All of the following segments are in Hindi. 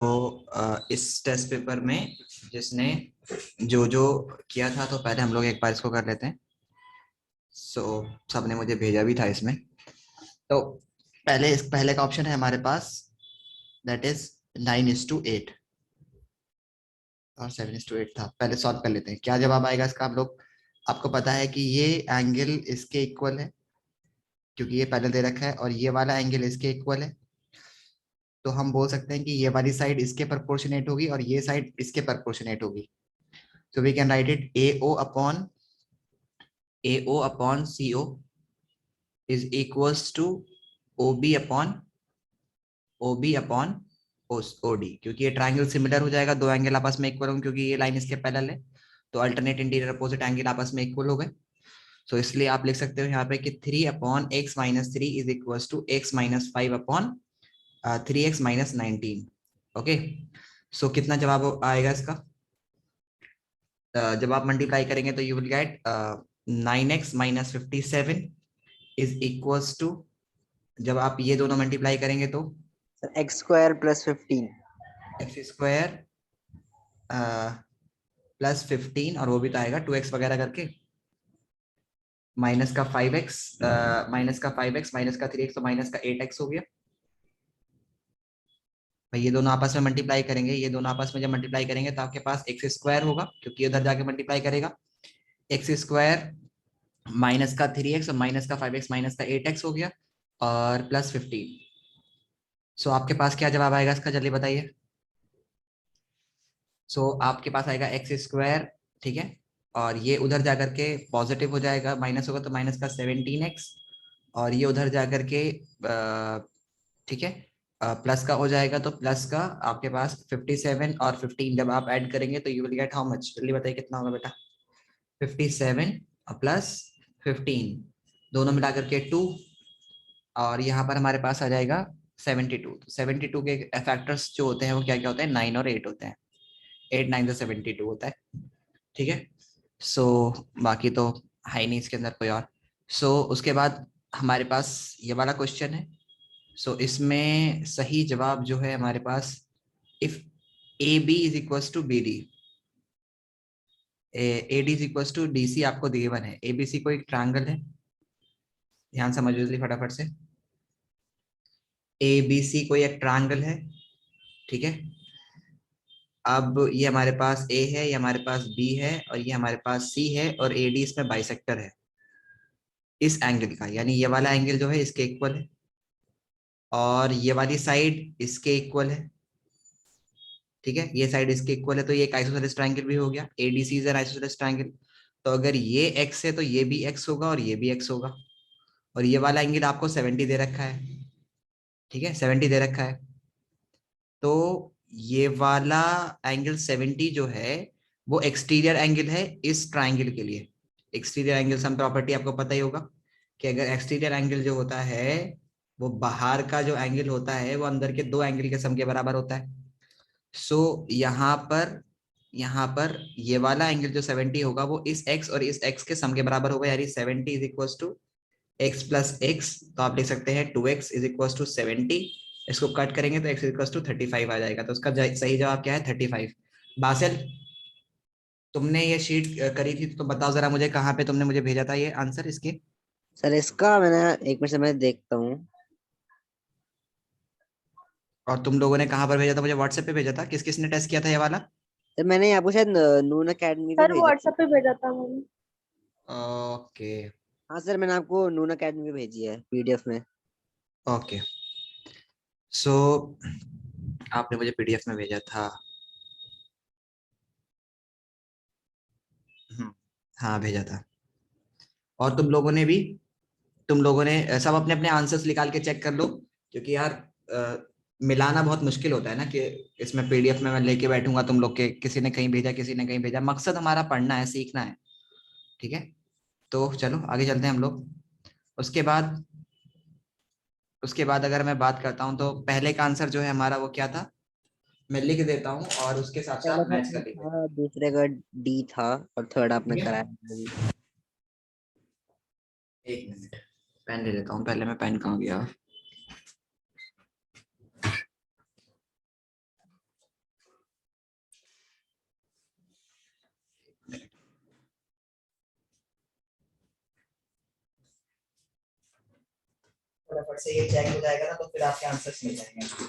इस टेस्ट पेपर में जिसने जो जो किया था, तो पहले हम लोग एक बार इसको कर लेते हैं। सो सबने मुझे भेजा भी था इसमें। तो पहले का ऑप्शन है हमारे पास, दैट इज 9:8 और 7:8 था। पहले सॉल्व कर लेते हैं क्या जवाब आएगा इसका। हम लोग, आपको पता है कि ये एंगल इसके इक्वल है क्योंकि ये पहले दे रखा है, और ये वाला एंगल इसके इक्वल है। तो हम बोल सकते हैं कि ये वाली साइड इसके प्रोपोर्शनेट होगी और ये साइड इसके प्रोपोर्शनेट होगी। So we can write it AO upon CO is equals to OB upon OD, क्योंकि ये ट्राइंगल सिमिलर हो जाएगा, दो एंगल आपस में इक्वल होंगे क्योंकि ये लाइन इसके पैरेलल है। तो अल्टरनेट इंटीरियर अपोजिट एंगल आपस में इक्वल हो गए। सो इसलिए आप लिख सकते हो यहाँ पे कि 3/x-3 is equals to x-5/3x-19। Okay, so कितना जवाब आएगा इसका। जब आप मल्टीप्लाई करेंगे तो you will get 9x-57 is equals to, जब आप ये दोनों मल्टीप्लाई करेंगे तो x² + 15 x² +15, और वो भी तो आएगा 2x वगैरह करके, माइनस का 5x, माइनस का 3x, तो माइनस का 8x हो गया। भाई ये दोनों आपस में मल्टीप्लाई करेंगे, ये दोनों आपस में जब मल्टीप्लाई करेंगे तो आपके पास x² होगा क्योंकि उधर जाके मल्टीप्लाई करेगा। x² माइनस का 3x और माइनस का 5x माइनस का 8x हो गया, और +15। सो आपके पास क्या जवाब आएगा इसका, जल्दी बताइए। सो आपके पास आएगा x², ठीक है, और ये उधर जाकर के पॉजिटिव हो जाएगा, माइनस होगा तो माइनस का 17x, और ये उधर जाकर के ठीक है प्लस का हो जाएगा, तो प्लस का आपके पास 57 और 15 जब आप ऐड करेंगे तो you will gate how much, जल्दी बताइए कितना होगा बेटा। 57 प्लस 15 दोनों मिला करके 2, और यहाँ पर हमारे पास आ जाएगा 72। तो 72 के फैक्टर्स जो होते हैं वो क्या क्या होते हैं, 9 और 8 होते हैं। 8 9 से 72 होता है, ठीक है। सो बाकी तो है ही नहीं इसके अंदर कोई और। सो उसके बाद हमारे पास ये वाला क्वेश्चन है। सो इसमें सही जवाब जो है हमारे पास, if AB is equals to BD, AD is equals to DC आपको गिवन है। ABC कोई ट्रायंगल है, ध्यान समझो जल्दी फटाफट से। ABC कोई एक ट्रायंगल है, ठीक है। अब ये हमारे पास A है, ये हमारे पास B है, और ये हमारे पास C है, और AD इसमें बाइसेक्टर है इस एंगल का, यानी ये वाला एंगल जो है इसके इक्वल है, और ये वाली साइड इसके इक्वल है, ठीक है। ये साइड इसके इक्वल है, तो ये एक आइसोसेलेस ट्रायंगल भी हो गया। ADC is an isosceles triangle. तो अगर ये x है तो ये भी x होगा और ये भी x होगा, और ये वाला एंगल आपको 70 दे रखा है, ठीक है, 70 दे रखा है। तो ये वाला एंगल 70 जो है वो एक्सटीरियर एंगल है इस ट्राइंगल के लिए। एक्सटीरियर एंगल सम प्रॉपर्टी आपको पता ही होगा कि अगर एक्सटीरियर एंगल जो होता है वो बाहर का जो एंगल होता है वो अंदर के दो एंगल के सम के बराबर होता है। सो यहाँ पर ये वाला एंगल जो 70 होगा वो इस x और इस x के सम के बराबर होगा, यानी 70 is equal to x plus x. तो आप लिख सकते हैं 2x इज इक्वल टू 70। इसको कट करेंगे तो x इज इक्वल टू 35 आ जाएगा। तो उसका सही जवाब क्या है, 35। बासिल, तुमने ये शीट करी थी तो बताओ जरा मुझे कहाँ पे तुमने मुझे भेजा था ये आंसर इसके। सर इसका मैंने 1 मिनट से मैं देखता हूँ। और तुम लोगों ने कहाँ पर भेजा था, मुझे व्हाट्सएप पे भेजा था, किस किसने टेस्ट किया था ये वाला। सर मैंने आपको शायद नून अकेडमी पे सर भेजा था। व्हाट्सएप पे भेजा था मैंने। ओके हाँ सर, मैंने आपको नून अकेडमी पे भेजी है PDF में। ओके। सो आपने मुझे PDF में भेजा था। हाँ भेजा था। और तुम लोगों ने सब अपने अपने आंसर्स निकाल के चेक कर लो, क्योंकि यार मिलाना बहुत मुश्किल होता है ना, कि इसमें PDF में मैं लेके बैठूंगा तुम लोग के, किसी ने कहीं भेजा किसी ने कहीं भेजा। मकसद हमारा पढ़ना है, सीखना है, ठीक है। तो चलो आगे चलते हैं हम लोग। उसके बाद उसके बाद अगर मैं बात करता हूँ तो पहले का आंसर जो है हमारा वो क्या था, मैं लिख देता हूँ और उसके हिसाब से पहला आप का मैच E कर लीजिए, था, दूसरे का D था, और थर्ड आपने ठीक है। कराया अभी। एक मिनट, पेन ले लेता हूँ पहले, मैं पेन कहाँ गया। फटाफट से ये चेक हो जाएगा ना तो फिर आपके आंसर्स मिल जाएंगे।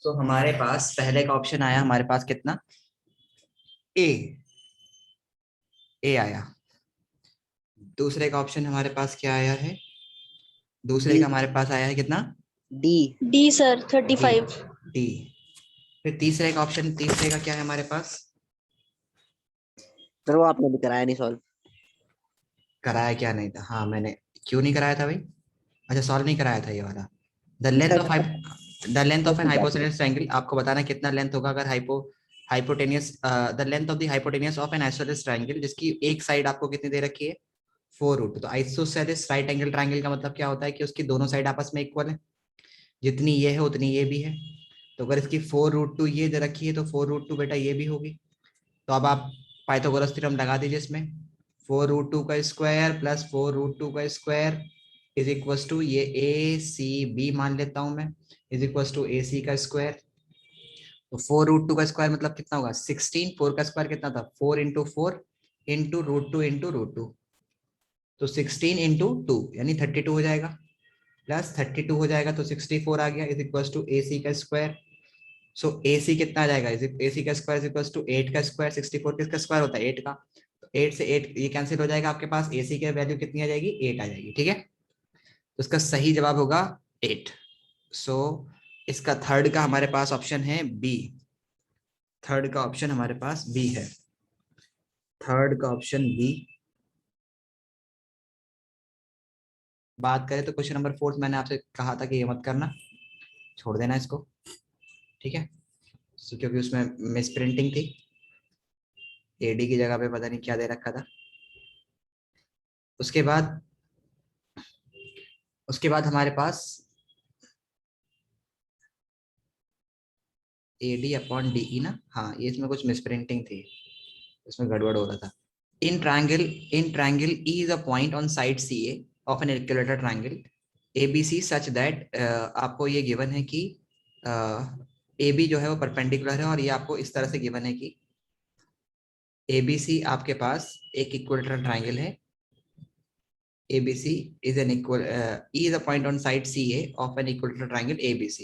तो हमारे पास पहले का ऑप्शन आया, हमारे पास कितना, ए, ए आया। दूसरे का ऑप्शन हमारे पास क्या आया है, दूसरे का हमारे पास आया है कितना, D. D sir D, 35। D. फिर तीसरे का ऑप्शन, तीसरे का क्या है हमारे पास, सर वो आपने भी कराया नहीं सॉल्व। कराया क्या नहीं था, हाँ मैंने, क्यों नहीं कराया था भाई, अच्छा सॉल्व नहीं कराया था ये वाला। The length of the length of an hypotenuse triangle, आपको बताना कितना लेंथ होगा अगर hypotenuse, the length of the hypotenuse of an isosceles triangle, जिसकी एक साइड आपको कितनी दे रखी है, 4√2। तो आइसोसेलेस राइट एंगल ट्रायंगल का मतलब क्या होता है कि उसकी दोनों साइड आपस में इक्वल है, जितनी ये है उतनी ये भी है। तो अगर इसकी 4√2 ये दे रखी है तो 4√2 बेटा ये भी होगी। तो अब आप पाइथागोरस थ्योरम लगा दीजिए इसमें, 4√2 का स्क्वायर प्लस 4√2 का स्क्वायर इज इक्वल टू, ये ए सी बी मान लेता हूं मैं, इज इक्वल टू ए सी का स्क्वायर। तो 4√2 का स्क्वायर मतलब कितना होगा 16, 4 का स्क्वायर कितना था 4 इंटू 4 इंटू √2 इंटू √2, तो 16 इंटू 2 यानी 32 हो जाएगा, प्लस 32 हो जाएगा तो 64 आ गया, इज इक्वल टू ए सी का स्क्वायर। सो ए सी कितना आ जाएगा, ए सी का स्क्वायर इज इक्वल टू 8 का स्क्वायर, 64 किसका स्क्वायर होता है 8 का, तो 8 से 8 ये कैंसिल हो जाएगा, आपके पास ए सी की वैल्यू कितनी आ जाएगी 8 आ जाएगी, ठीक है। तो इसका सही जवाब होगा 8। सो इसका थर्ड का हमारे पास ऑप्शन है बी, थर्ड का ऑप्शन हमारे पास बी है, थर्ड का ऑप्शन बी। बात करें तो क्वेश्चन नंबर 4 मैंने आपसे कहा था कि ये मत करना, छोड़ देना इसको, ठीक है। क्योंकि उसमें मिस प्रिंटिंग थी, एडी की जगह पे पता नहीं क्या दे रखा था। उसके बाद हमारे पास एडी अपॉन डीई ना, हाँ ये इसमें कुछ मिसप्रिंटिंग थी, इसमें गड़बड़ हो रहा था। In triangle E is a point on side C A of an equilateral triangle A B C such that, आपको ये गिवन है कि ए बी जो है वो परपेंडिकुलर है, और ये आपको इस तरह से गिवन है कि ए बी सी आपके पास एक इक्विलेटरल ट्रायंगल है, ABC is an equal E is a point on side CA of an equilateral triangle ABC.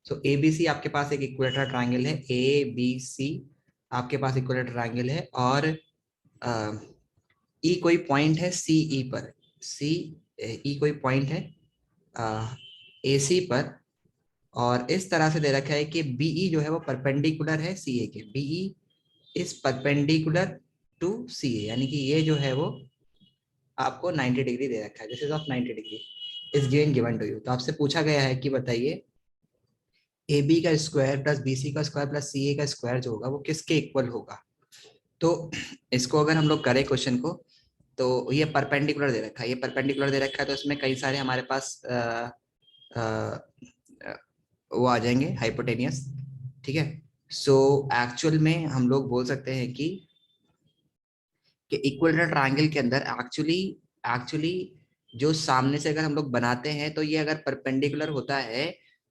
So ABC आपके पास एक इक्विलेटरल ट्रायंगल है, ABC आपके पास इक्विलेटरल ट्रायंगल है, और E कोई पॉइंट है CE पर, E कोई पॉइंट है AC पर, और इस तरह से दे रखा है कि BE जो है वो परपेंडिकुलर है CA के, BE is perpendicular to CA, यानी कि ये जो है वो आपको 90 डिग्री दे रखा है, this is of 90 degree is given to you. तो आपसे पूछा गया है कि बताइए ए बी का स्क्वायर प्लस बी सी का स्क्वायर प्लस सी ए का स्क्वायर जो होगा वो किसके इक्वल होगा। तो इसको अगर हम लोग करें क्वेश्चन को, तो ये परपेंडिकुलर दे रखा है, ये परपेंडिकुलर दे रखा है, तो इसमें कई सारे हमारे पास वो आ जाएंगे हाइपोटेनियस, ठीक है। सो एक्चुअल में हम लोग बोल सकते हैं कि इक्विलेटरल ट्रायंगल के अंदर एक्चुअली जो सामने से अगर हम लोग बनाते हैं तो ये अगर परपेंडिकुलर होता है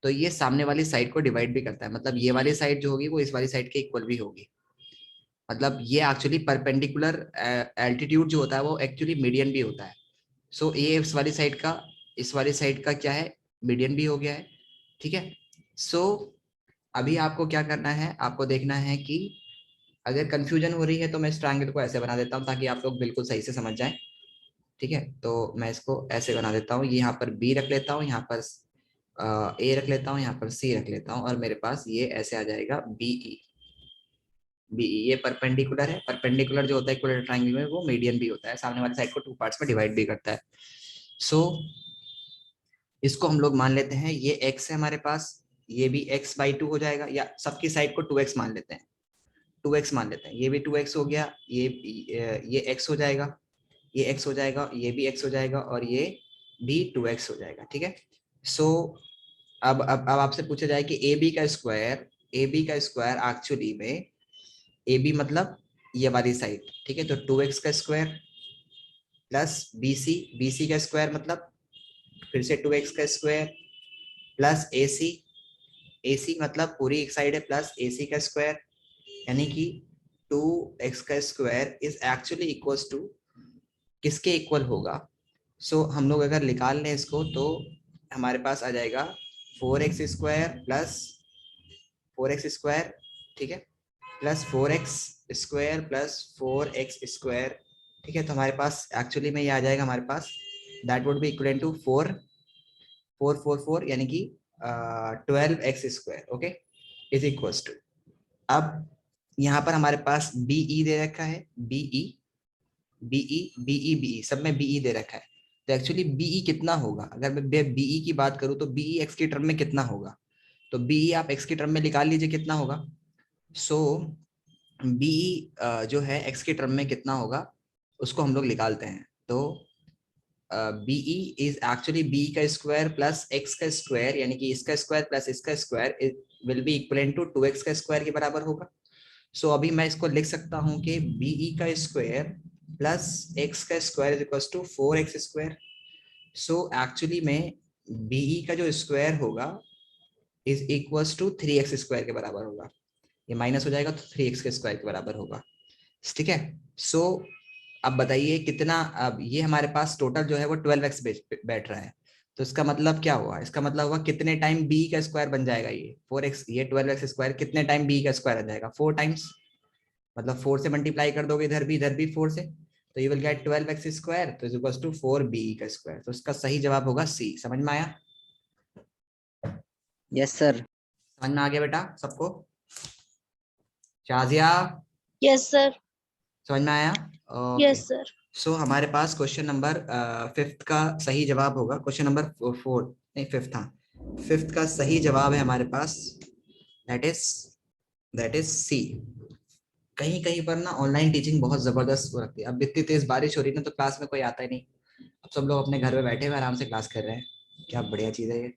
तो ये सामने वाली साइड को डिवाइड भी करता है, मतलब ये वाली साइड जो होगी वो इस वाली साइड के इक्वल भी होगी, मतलब ये एक्चुअली परपेंडिकुलर एल्टीट्यूड जो होता है वो एक्चुअली मीडियन भी होता है। सो ये इस वाली साइड का क्या है, मीडियन भी हो गया है, ठीक है। सो अभी आपको क्या करना है, आपको देखना है कि अगर कंफ्यूजन हो रही है तो मैं इस ट्रायंगल को ऐसे बना देता हूँ ताकि आप लोग बिल्कुल सही से समझ जाएं, ठीक है। तो मैं इसको ऐसे बना देता हूँ, यहाँ पर बी रख लेता हूँ, यहाँ पर ए रख लेता हूँ, यहाँ पर सी रख लेता हूँ, और मेरे पास ये ऐसे आ जाएगा बीई। ये परपेंडिकुलर है, परपेंडिकुलर जो होता है इक्विलेटरल ट्रायंगल में वो मीडियन भी होता है, सामने वाली साइड को 2 पार्ट्स में डिवाइड भी करता है। सो इसको हम लोग मान लेते हैं ये x है हमारे पास, ये भी x/2 हो जाएगा, या सबकी साइड को 2x मान लेते हैं, 2x मान लेते हैं, ये भी 2x हो गया, ये x हो जाएगा, ये x हो जाएगा, ये भी x हो जाएगा, और ये भी 2x हो जाएगा, ठीक है। सो अब आपसे पूछा जाए कि ए बी का स्क्वायर एक्चुअली में ए बी मतलब ये वाली साइड, ठीक है, तो 2x का स्क्वायर प्लस बी सी का स्क्वायर मतलब फिर से 2x का स्क्वायर प्लस AC, AC मतलब पूरी एक साइड है प्लस AC का स्क्वायर, यानी कि 2x का square is actually equals to किसके इक्वल होगा। सो हम लोग अगर निकाल लें इसको तो हमारे पास आ जाएगा 4x square plus 4x square, ठीक है, plus 4x square plus 4x square, ठीक है। तो हमारे पास एक्चुअली में ये आ जाएगा हमारे पास, that would be equal to 4 यानी कि 12x square, okay, is equals to. अब यहाँ पर हमारे पास बीई दे रखा है, बीई सब में बीई दे रखा है। तो एक्चुअली बीई कितना होगा, अगर मैं बीई की बात करूं तो बीई एक्स की टर्म में कितना होगा, तो बीई आप एक्स की टर्म में निकाल लीजिए कितना होगा। सो बीई जो है एक्स की टर्म में कितना होगा उसको हम लोग निकालते हैं। तो बीई इज एक्चुअली बी का स्क्वायर प्लस एक्स का स्क्वायर, यानी कि इसका स्क्वायर प्लस इसका square will be equal to 2x का स्क्वायर के बराबर होगा। सो अभी मैं इसको लिख सकता हूं कि बीई का स्क्वायर प्लस एक्स का square is equal to 4x square. So actually में बीई का जो स्क्वायर होगा is equals to 3x square के बराबर होगा, ये माइनस हो जाएगा तो 3x के स्क्वायर के बराबर होगा, ठीक है। सो अब बताइए कितना, अब ये हमारे पास टोटल जो है वो 12x बैठ रहा है, तो इसका मतलब क्या हुआ, इसका मतलब हुआ कितने टाइम b का स्क्वायर बन जाएगा, ये 4x, ये 12x स्क्वायर कितने टाइम b का स्क्वायर आ जाएगा, 4 टाइम्स, मतलब 4 से मल्टीप्लाई कर दोगे इधर भी 4 से, तो you will gate 12x square तो इज इक्वल्स टू 4b का स्क्वायर। तो इसका सही जवाब होगा सी। समझ में आया? Yes sir. समझ में आ गया बेटा सबको? Shazia, yes sir. समझ में आया? ओके। Yes sir. सो हमारे पास क्वेश्चन नंबर 5th का सही जवाब होगा, क्वेश्चन नंबर 4 नहीं 5th, हाँ 5th का सही जवाब है हमारे पास, दैट इज सी। कहीं कहीं पर ना ऑनलाइन टीचिंग बहुत जबरदस्त हो रखती है। अब इतनी तेज बारिश हो रही है ना तो क्लास में कोई आता ही नहीं, अब सब लोग अपने घर में बैठे हुए आराम से क्लास कर रहे हैं, क्या बढ़िया चीज है ये।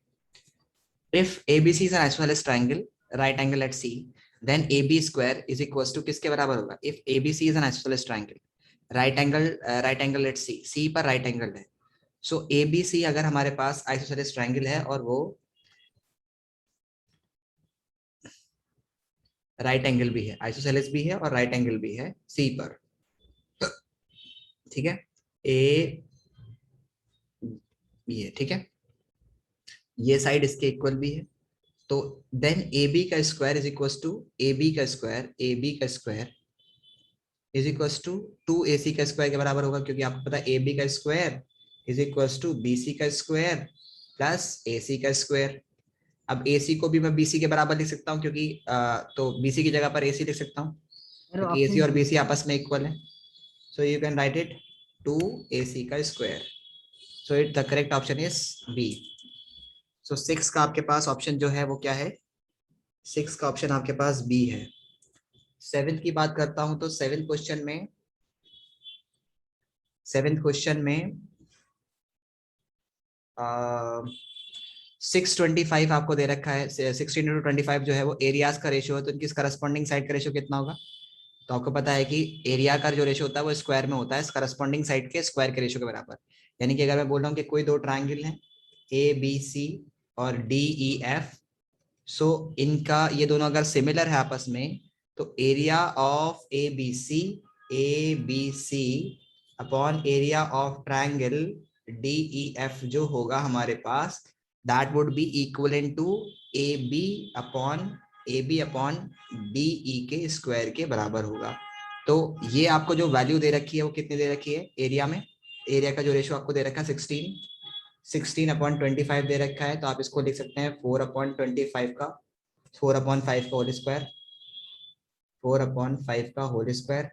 If ABC is an isosceles triangle, right angle at C, then AB square is equals to किसके बराबर होगा? If ABC is an isosceles triangle, right angle at C, C पर right angle है, so ABC अगर हमारे पास isosceles triangle है और वो राइट एंगल भी है, आइसोसेलेस भी है और राइट एंगल भी है सी पर, ठीक है, ए ये ठीक है, ये साइड इसके इक्वल भी है, तो देन ए बी का square is equal to A B का square is equal to 2AC का स्क्वायर के बराबर होगा, क्योंकि आपको पता है ए बी का square is equal to BC का स्क्वायर प्लस AC का स्क्वायर। अब AC को भी मैं BC के बराबर लिख सकता हूँ, क्योंकि तो BC की जगह पर AC लिख सकता हूँ, क्योंकि AC और BC आपस में इक्वल है। So you can write it 2AC का square. So it the correct option is B. So 6 का आपके पास ऑप्शन जो है वो क्या है? 6 का ऑप्शन आपके पास बी है। 7th की बात करता हूं तो 7th क्वेश्चन में 625 आपको दे रखा है, 16:25 जो है वो एरियाज का रेशियो है, तो इनकी करस्पॉन्डिंग साइड का रेशियो कितना होगा? तो आपको पता है कि एरिया का जो रेशियो होता है वो स्क्वायर में होता है करस्पॉन्डिंग साइड के स्क्वायर के रेशियो के बराबर। यानी कि अगर मैं बोल रहा हूँ कि कोई दो ट्राइंगल हैं ABC और DEF, सो इनका ये दोनों अगर सिमिलर है आपस में, तो area of ABC upon area of triangle DEF जो होगा हमारे पास, that would be equivalent to AB upon DE के स्क्वायर के बराबर होगा। तो ये आपको जो वैल्यू दे रखी है वो कितनी दे रखी है एरिया में? एरिया का जो रेशियो आपको दे रखा है 16/25 दे रखा है, तो आप इसको लिख सकते हैं 4/25 का 4/5 का होल स्क्वायर, 4/5 का होल स्क्वायर,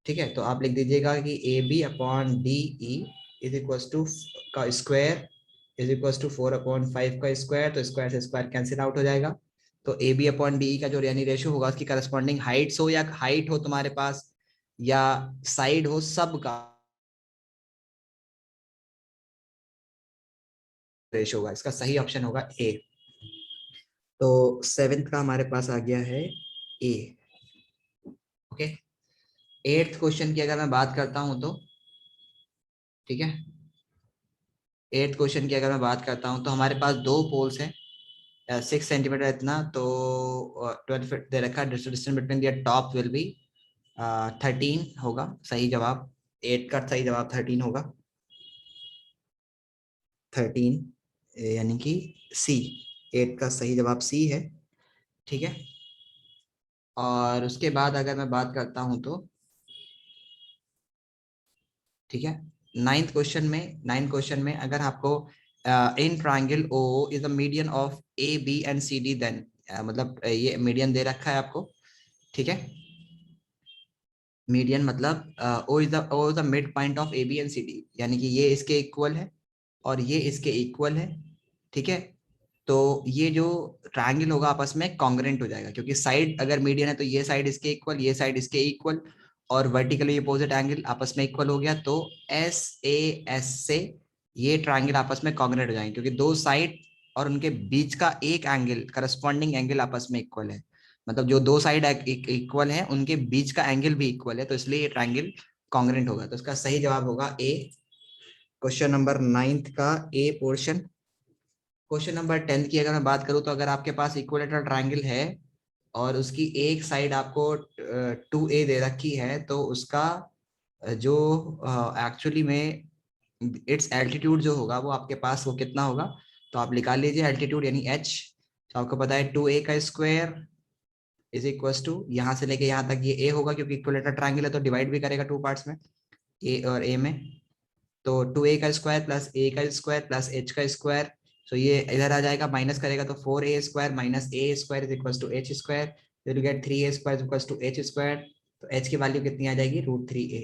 ठीक है। तो आप लिख दीजिएगा कि AB upon DE is equal to का स्क्वायर इज इक्वल टू 4/5 का स्क्वायर, तो स्क्वायर से स्क्वायर कैंसिल आउट हो जाएगा। तो AB अपॉन DE का जो यानी रेशियो होगा उसकी करस्पॉन्डिंग हाइट्स हो या हाइट हो तुम्हारे पास या साइड हो, सब का रेशियो होगा, इसका सही ऑप्शन होगा ए। तो 7th का हमारे पास आ गया है ए, ओके। 8th क्वेश्चन की अगर मैं बात करता हूं तो ठीक है, 8th क्वेश्चन की अगर मैं बात करता हूँ तो हमारे पास दो पोल्स हैं, 6 सेंटीमीटर इतना, तो 12 फीट दे रखा है। Distance between their top will be 13 होगा सही जवाब। 8 का सही जवाब 13 होगा, 13 यानी कि सी। 8 का सही जवाब सी है, ठीक है। और उसके बाद अगर मैं बात करता हूं तो ठीक है, नाइन्थ क्वेश्चन में अगर आपको in triangle O is the median of A B and C D, then मतलब ये मीडियन दे रखा है आपको, ठीक है। मीडियन मतलब O is the mid point of A B and C D, यानी कि ये इसके इक्वल है और ये इसके इक्वल है, ठीक है। तो ये जो ट्रायंगल होगा आपस में कॉन्ग्रेंट हो जाएगा, क्योंकि साइड अगर मीडियन है तो ये साइड इसके इक्वल, ये साइड इसके इक्वल, और वर्टिकली अपोजिट एंगल आपस में इक्वल हो गया, तो एस ए एस से ये ट्रायंगल आपस में कॉन्ग्रेंट हो जाएंगे, क्योंकि दो साइड और उनके बीच का एक एंगल करस्पॉन्डिंग एंगल आपस में इक्वल है। मतलब जो दो साइड इक्वल है उनके बीच का एंगल भी इक्वल है, तो इसलिए ये ट्रायंगल कॉन्ग्रेंट होगा। तो इसका सही जवाब होगा ए। क्वेश्चन नंबर 9th का ए पोर्शन। क्वेश्चन नंबर 10th की अगर मैं बात करूं तो अगर आपके पास इक्विलेटरल ट्रायंगल है और उसकी एक साइड आपको 2a दे रखी है, तो उसका जो एक्चुअली में इट्स एल्टीट्यूड जो होगा वो आपके पास वो कितना होगा, तो आप निकाल लीजिए एल्टीट्यूड यानी h। तो आपको पता है 2a का स्क्वायर इज इक्वल टू, यहाँ से लेके यहाँ तक ये a होगा, क्योंकि इक्विलेटरल ट्रायंगल है तो डिवाइड भी करेगा टू पार्ट्स में, a और a में। तो 2a का स्क्वायर प्लस a का स्क्वायर प्लस h का स्क्वायर, तो ये इधर आ जाएगा, माइनस करेगा तो 4a square minus a square is equal to h square, will get 3a square is equal to h square. तो h की वैल्यू कितनी आ जाएगी, √3a।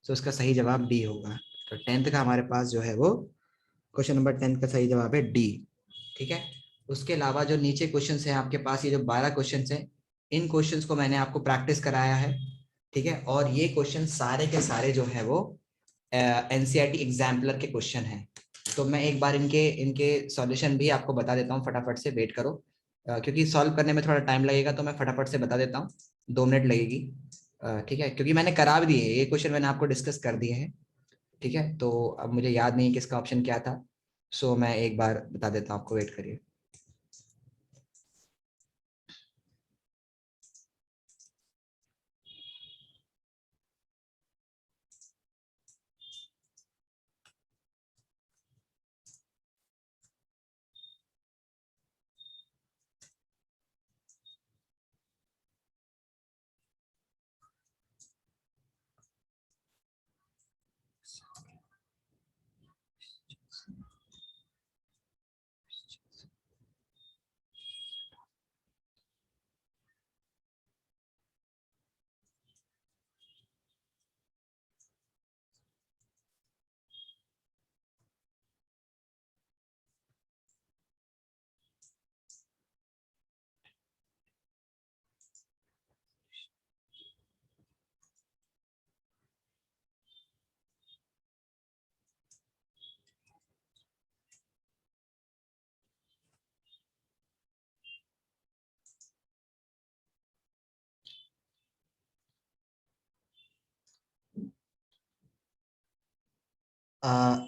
तो इसका सही जवाब डी होगा। तो 10th का हमारे पास जो है वो क्वेश्चन नंबर 10 का सही जवाब है डी, ठीक है। उसके अलावा जो नीचे क्वेश्चन है आपके पास, ये जो 12 क्वेश्चन है, इन क्वेश्चंस को मैंने आपको प्रैक्टिस कराया है, ठीक है। और ये क्वेश्चन सारे के सारे जो है वो एनसीईआरटी एग्जाम्पलर के क्वेश्चन हैं। तो मैं एक बार इनके इनके सॉल्यूशन भी आपको बता देता हूँ, फटाफट से वेट करो, क्योंकि सॉल्व करने में थोड़ा टाइम लगेगा, तो मैं फटाफट से बता देता हूँ, 2 मिनट लगेगी, ठीक है, क्योंकि मैंने करा भी दिए ये क्वेश्चन, मैंने आपको डिस्कस कर दिए हैं, ठीक है। तो अब मुझे याद नहीं किसका ऑप्शन क्या था, सो मैं एक बार बता देता हूँ आपको, वेट करिए।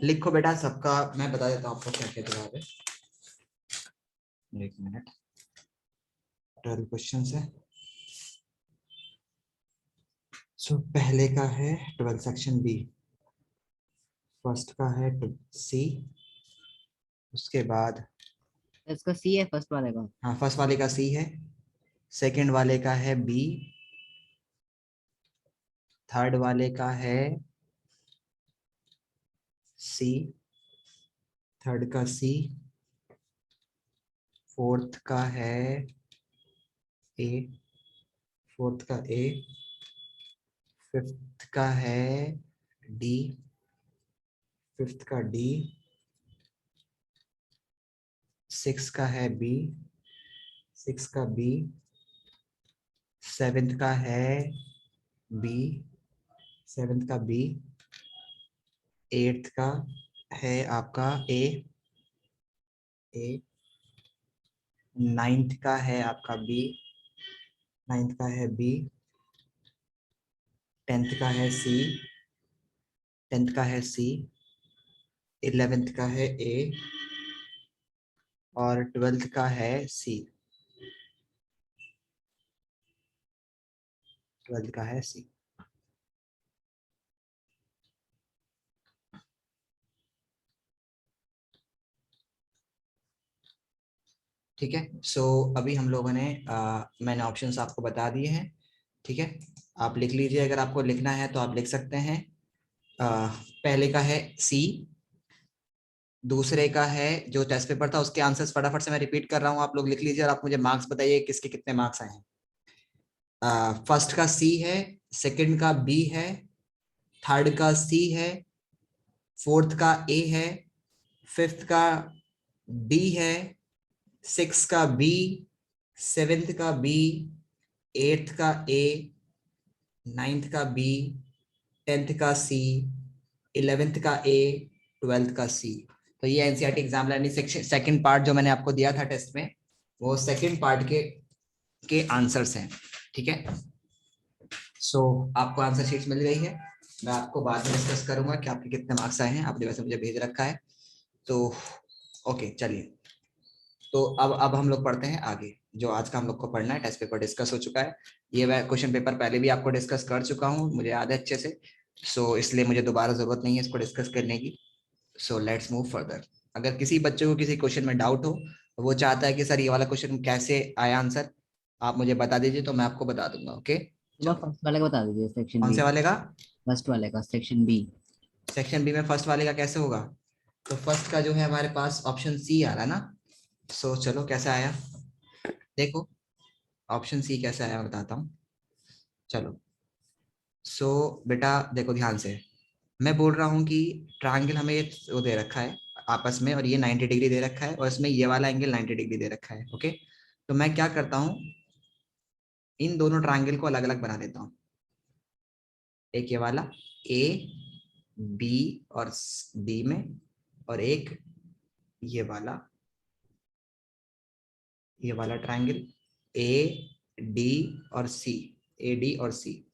लिखो बेटा सबका, मैं बता देता हूँ आपको क्या क्या जवाब है। एक मिनट। 12 क्वेश्चन है। सो पहले का है 12 सेक्शन बी, फर्स्ट का है सी, उसके बाद इसका सी है फर्स्ट वाले का। हाँ फर्स्ट वाले का सी है, सेकंड वाले का है बी, थर्ड वाले का है सी, थर्ड का सी, फोर्थ का है ए, फोर्थ का ए, फिफ्थ का है डी, फिफ्थ का डी, सिक्स का है बी, सिक्स का बी, सेवेंथ का है बी, सेवेंथ का बी, एट्थ का है आपका ए, ए, नाइन्थ का है आपका बी, नाइन्थ का है बी, टेंथ का है सी, टेंथ का है सी, 11th का है ए और 12th का है सी। 12th का है सी। ठीक है, सो अभी हम लोगों ने मैंने ऑप्शंस आपको बता दिए हैं। ठीक है, आप लिख लीजिए, अगर आपको लिखना है तो आप लिख सकते हैं। पहले का है सी, दूसरे का है जो टेस्ट पेपर था उसके आंसर्स फटाफट से मैं रिपीट कर रहा हूँ, आप लोग लिख लीजिए और आप मुझे मार्क्स बताइए किसके कितने मार्क्स आए हैं। फर्स्ट का सी है, सेकंड का बी है, थर्ड का सी है, फोर्थ का ए है, फिफ्थ का डी है, सिक्स का बी, सेवेंथ का बी, एट्थ का ए, नाइन्थ का बी, टेंथ का सी, 11th का ए, 12th का सी। तो ये NCERT exam learning section second part जो मैंने आपको दिया था टेस्ट में, वो सेकंड पार्ट के आंसर्स हैं। ठीक है, सो आपको आंसर शीट्स मिल गई है, मैं आपको बाद में डिस्कस करूंगा कि आपके कितने मार्क्स आए हैं, आपने वैसे मुझे भेज रखा है। तो ओके चलिए, तो अब हम लोग पढ़ते हैं आगे। जो आज का हम लोग को पढ़ना है, टेस्ट पेपर डिस्कस हो चुका है, ये मैं क्वेश्चन पेपर पहले भी आपको डिस्कस कर चुका हूँ, मुझे याद है अच्छे से, सो इसलिए मुझे दोबारा जरूरत नहीं है इसको डिस्कस करने की। So let's move further. अगर किसी बच्चे को किसी क्वेश्चन में डाउट हो, वो चाहता है कि सर ये वाला क्वेश्चन कैसे आया आंसर, आप मुझे बता दीजिए तो मैं आपको बता दूंगा। ओके सुबह चलो, फर्स्ट वाले का बता दीजिए, सेक्शन कौन बी। से वाले का? फर्स्ट वाले का सेक्शन बी। सेक्शन बी में फर्स्ट वाले का कैसे होगा? तो फर्स्ट का जो है हमारे पास ऑप्शन सी आ रहा है ना। सो चलो कैसे आया देखो, ऑप्शन सी कैसे आया मैं बताता हूँ। चलो, सो बेटा देखो ध्यान से, मैं बोल रहा हूँ कि ट्रायंगल हमें ये वो दे रखा है आपस में, और ये 90 डिग्री दे रखा है, और इसमें ये वाला एंगल 90 डिग्री दे रखा है। ओके, तो मैं क्या करता हूँ, इन दोनों ट्रायंगल को अलग अलग बना देता हूँ। एक ये वाला ए बी और डी में, और एक ये वाला ट्रायंगल ए डी और सी, ए डी और सी,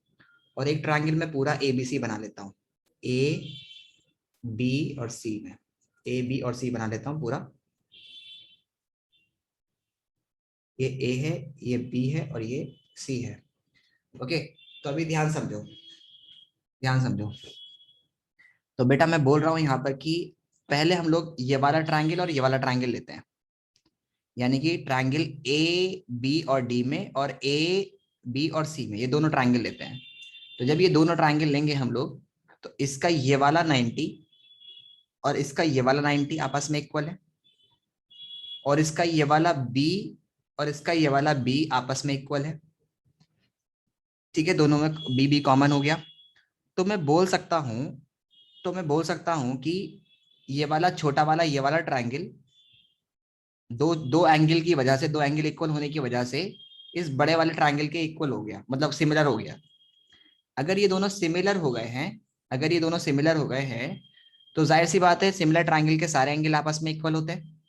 और एक ट्रायंगल में पूरा ए बी सी बना लेता हूँ। ए बी और सी में, ए बी और सी बना लेता हूँ पूरा। ये ए है, ये बी है और ये सी है। ओके, तो अभी ध्यान समझो, ध्यान समझो। तो बेटा मैं बोल रहा हूँ यहाँ पर कि पहले हम लोग ये वाला ट्रायंगल और ये वाला ट्रायंगल लेते हैं, यानी कि ट्रायंगल ए बी और डी में और ए बी और सी में, ये दोनों ट्रायंगल लेते हैं। तो जब ये दोनों ट्रायंगल लेंगे हम लोग, तो इसका ये वाला 90 और इसका ये वाला 90 आपस में इक्वल है, और इसका ये वाला बी और इसका ये वाला बी आपस में इक्वल है। ठीक है, दोनों में बी बी कॉमन हो गया। तो मैं बोल सकता हूं, कि ये वाला छोटा वाला ये वाला ट्रायंगल, दो दो एंगल की वजह से, दो एंगल इक्वल होने की वजह से इस बड़े वाले ट्रायंगल के इक्वल हो गया, मतलब सिमिलर हो गया। अगर ये दोनों सिमिलर हो गए हैं, अगर ये दोनों सिमिलर हो गए हैं, तो जाहिर सी बात है सिमिलर ट्रायंगल के सारे एंगल आपस में इक्वल होते हैं।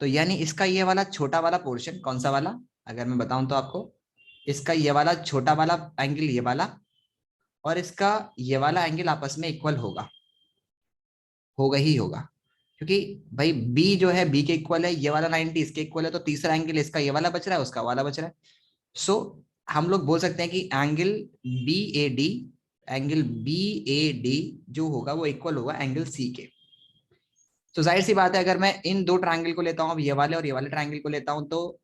तो यानी इसका ये वाला छोटा वाला पोर्शन, कौन सा वाला, अगर मैं बताऊं तो आपको, इसका ये वाला छोटा वाला एंगल ये वाला, और इसका ये वाला एंगल आपस में इक्वल होगा ही होगा, क्योंकि भाई बी जो है बी के इक्वल है, ये वाला 90 इसके इक्वल है, तो तीसरा एंगल इसका ये वाला बच रहा है, उसका वाला बच रहा है। सो हम लोग बोल सकते हैं कि एंगल बी ए डी जो होगा वो इक्वल होगा एंगल सी के। तो जाहिर सी बात है अगर मैं इन दो ट्रायंगल को लेता हूँ, अब ये वाले और ये वाले ट्रायंगल को लेता हूँ, तो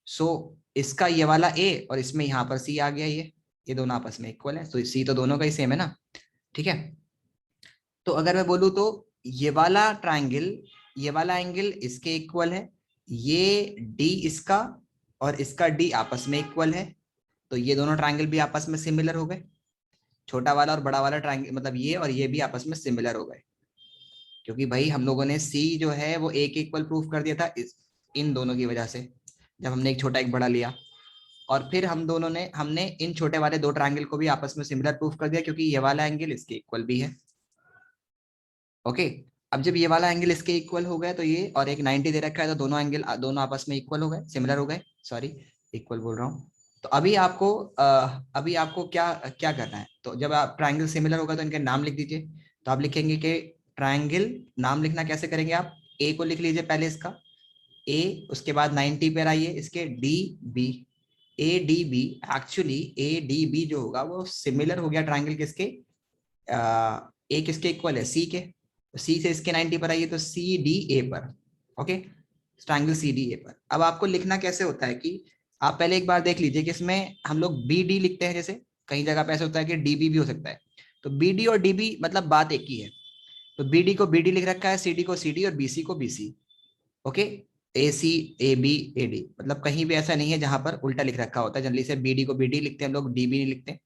सो इसका ये वाला ए और इसमें यहाँ पर सी आ गया, ये दोनों आपस में इक्वल है, तो सी तो दोनों का ही सेम है ना। ठीक है, तो अगर मैं बोलूँ तो ये वाला ट्रायंगल, ये वाला एंगल इसके इक्वल है, ये डी इसका और इसका डी आपस में इक्वल है, तो ये दोनों ट्रायंगल भी आपस में सिमिलर हो गए। छोटा वाला और बड़ा वाला ट्रायंगल, मतलब ये और ये भी आपस में सिमिलर हो गए, क्योंकि भाई हम लोगों ने सी जो है वो एक इक्वल प्रूफ कर दिया था इन दोनों की वजह से, जब हमने एक छोटा एक बड़ा लिया, और फिर हमने इन छोटे वाले दो ट्रायंगल को भी आपस में सिमिलर प्रूफ कर दिया, क्योंकि ये वाला एंगल इसके इक्वल भी है। ओके, अब जब ये वाला एंगल इसके इक्वल हो गया, तो ये और एक 90 दे रखा है, तो दोनों एंगल दोनों आपस में इक्वल हो गए, सिमिलर हो गए, सॉरी इक्वल बोल रहा हूँ। तो अभी आपको क्या क्या करना है, तो जब आप ट्रायंगल सिमिलर होगा तो इनके नाम लिख दीजिए। तो आप लिखेंगे कि ट्रायंगल नाम लिखना कैसे करेंगे आप, ए को लिख लीजिए पहले इसका ए, उसके बाद 90 पर आइए इसके D B, A D B. Actually A D B जो होगा वो सिमिलर हो गया ट्रायंगल किसके, ए किसके इक्वल है, सी के। सी से इसके 90 पर आइए तो सी डी ए पर, okay, triangle C D A पर। अब आपको लिखना कैसे होता है कि आप पहले एक बार देख लीजिए कि इसमें हम लोग बी डी लिखते हैं, जैसे कई जगह पे ऐसा होता है कि डी बी भी हो सकता है, तो बी डी और डी बी मतलब बात एक ही है। तो बी डी को बी डी लिख रखा है, सी डी को सी डी और बी सी को B C, okay. A C A B A D, मतलब कहीं भी ऐसा नहीं है जहां पर उल्टा लिख रखा होता है। जनरली से बी डी को बी डी लिखते हैं हम लोग, डी बी नहीं लिखते।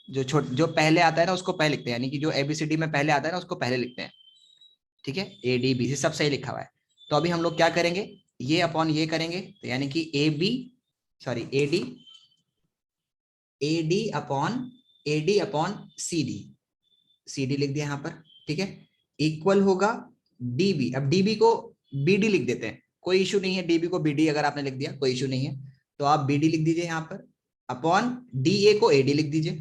जो पहले आता है ना उसको पहले लिखते हैं, यानी कि जो एबीसीडी में पहले आता है ना उसको पहले लिखते हैं, ठीक है। ए डी बी सी सब सही लिखा हुआ है। तो अभी हम लोग क्या करेंगे, ये अपॉन ये करेंगे, तो यानी कि A B, sorry A D upon C D, C D लिख दिया यहाँ पर, ठीक है, इक्वल होगा डी बी। अब डी बी को बी डी लिख देते हैं, कोई इशू नहीं है, डीबी को बी डी अगर आपने लिख दिया कोई इशू नहीं है, तो आप बी डी लिख दीजिए यहाँ पर, अपॉन डी ए को ए डी लिख दीजिए,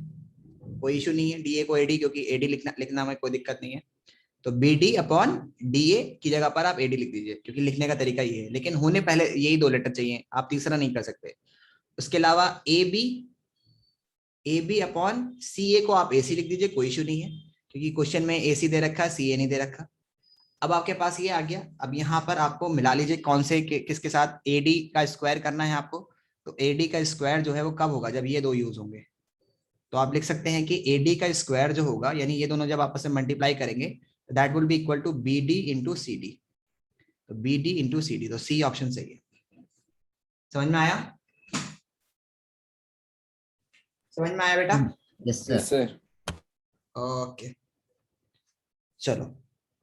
कोई इशू नहीं है, डी ए को ए डी, क्योंकि ए डी लिखना में कोई दिक्कत नहीं है। तो B D upon D A की जगह पर आप ए डी लिख दीजिए, क्योंकि लिखने का तरीका ये है, लेकिन होने पहले यही दो लेटर चाहिए, आप तीसरा नहीं कर सकते। उसके अलावा ए बी अपॉन सी ए को आप ए सी लिख दीजिए, कोई इशू नहीं है, क्योंकि क्वेश्चन में ए सी दे रखा है, सी ए नहीं दे रखा। अब आपके पास ये आ गया। अब यहाँ पर आपको मिला लीजिए कौन से किसके साथ, ए डी का स्क्वायर करना है आपको। तो ए डी का स्क्वायर जो है वो कब होगा, जब ये दो यूज होंगे। तो आप लिख सकते हैं कि ए डी का स्क्वायर जो होगा, यानी ये दोनों जब आपस में मल्टीप्लाई करेंगे, that will be equal to B D into C D. तो B D into C D, तो सी ऑप्शन सही है। समझ में आया, समझ में आया बेटा? Yes yes sir. Sir. Okay चलो,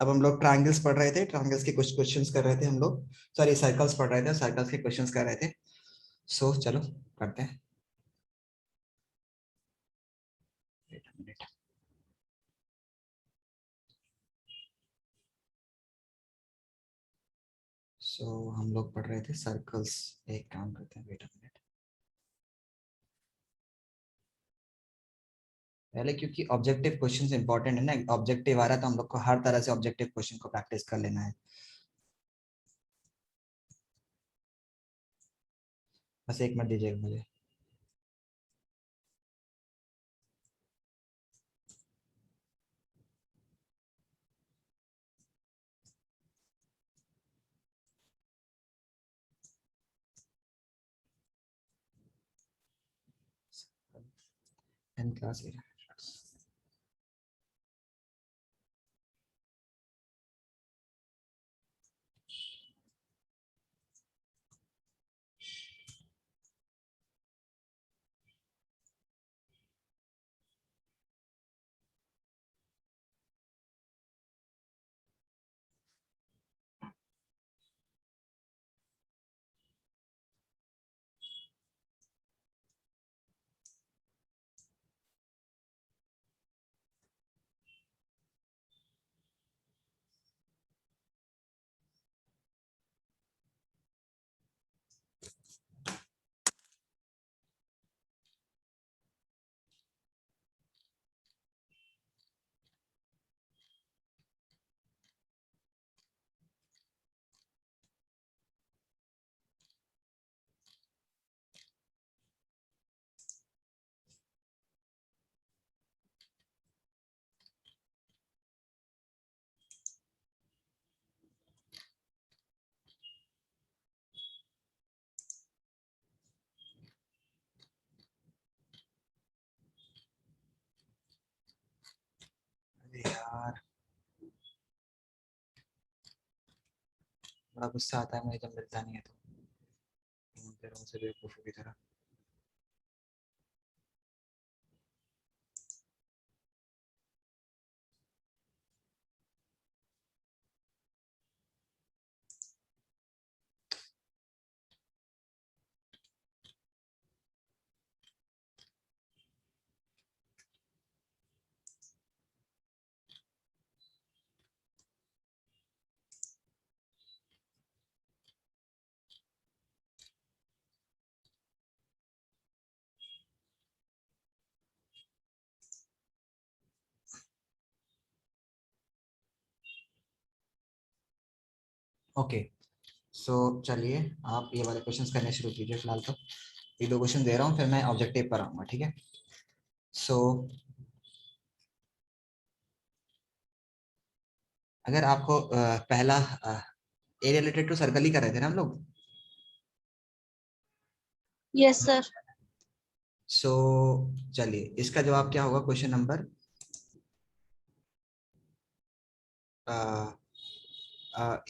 अब हम लोग ट्रायंगल्स पढ़ रहे थे, ट्रायंगल्स के कुछ क्वेश्चंस कर रहे थे हम लोग, सॉरी सर्कल्स पढ़ रहे थे, सर्कल्स के क्वेश्चंस कर रहे थे। सो चलो करते हैं। Wait a minute. हम लोग पढ़ रहे थे सर्कल्स, एक काम करते हैं, वेट अ मिनट। पहले क्योंकि ऑब्जेक्टिव क्वेश्चंस इंपॉर्टेंट है ना, ऑब्जेक्टिव आ रहा है तो हम लोग को हर तरह से ऑब्जेक्टिव क्वेश्चन को प्रैक्टिस कर लेना है। बस एक मिनट दीजिएगा मुझे। क्लास यार, बड़ा गुस्सा आता है मुझे जब मिलता नहीं है तो, घूमते रहो से बेवकूफों की तरह। ओके, सो चलिए आप ये वाले क्वेश्चंस करने शुरू कीजिए फिलहाल। तो ये 2 क्वेश्चन दे रहा हूँ, फिर मैं ऑब्जेक्टिव पर आऊंगा, ठीक है। सो अगर आपको पहला ए रिलेटेड टू सर्कल ही कर रहे थे ना हम लोग। Yes sir. सो चलिए इसका जवाब क्या होगा, क्वेश्चन नंबर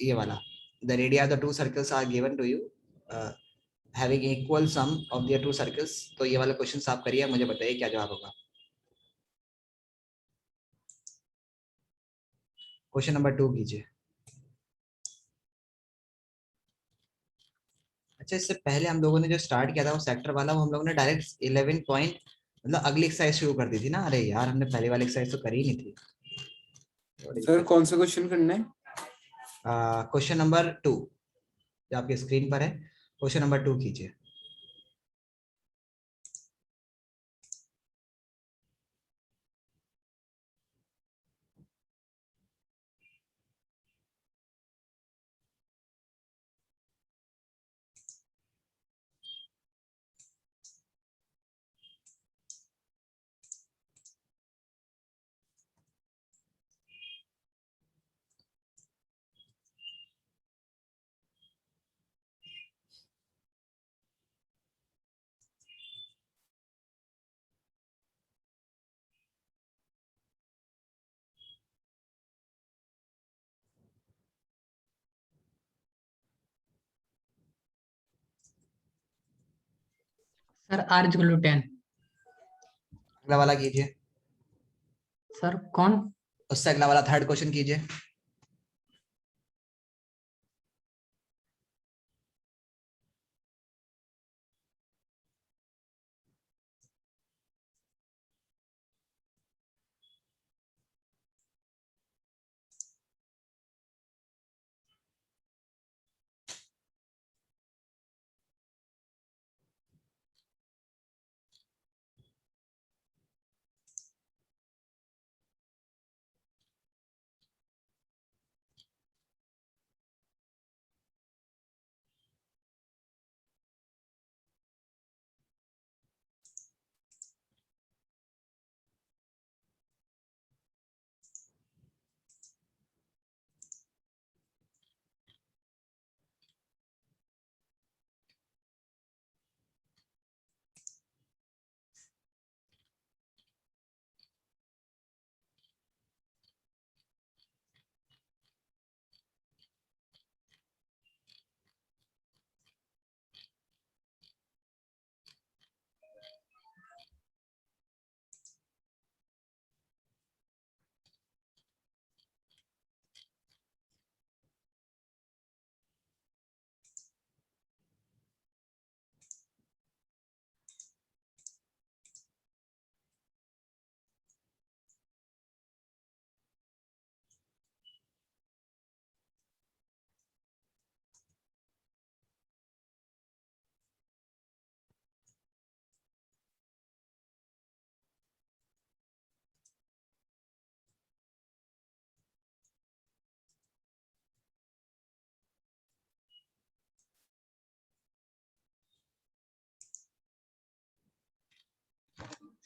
ये वाला। The radii of the 2 circles are given to you having equal sum of their 2 circles. तो ये वाला क्वेश्चन आप करिए, मुझे बताइए क्या जवाब होगा। क्वेश्चन नंबर 2 कीजिए। अच्छा, इससे पहले हम लोगों ने जो स्टार्ट किया था वो सेक्टर वाला, वो हम लोगों ने डायरेक्ट 11 पॉइंट मतलब अगली एक्सरसाइज शुरू कर दी थी ना। अरे यार, हमने पहले वाली एक्सरसाइज तो करी नहीं थी। सर कौन सा क्वेश्चन करना है? क्वेश्चन नंबर 2 जो आपकी स्क्रीन पर है, क्वेश्चन नंबर 2 कीजिए। Sir R is equal to 10। अगला वाला कीजिए। सर कौन? उससे अगला वाला थर्ड क्वेश्चन कीजिए।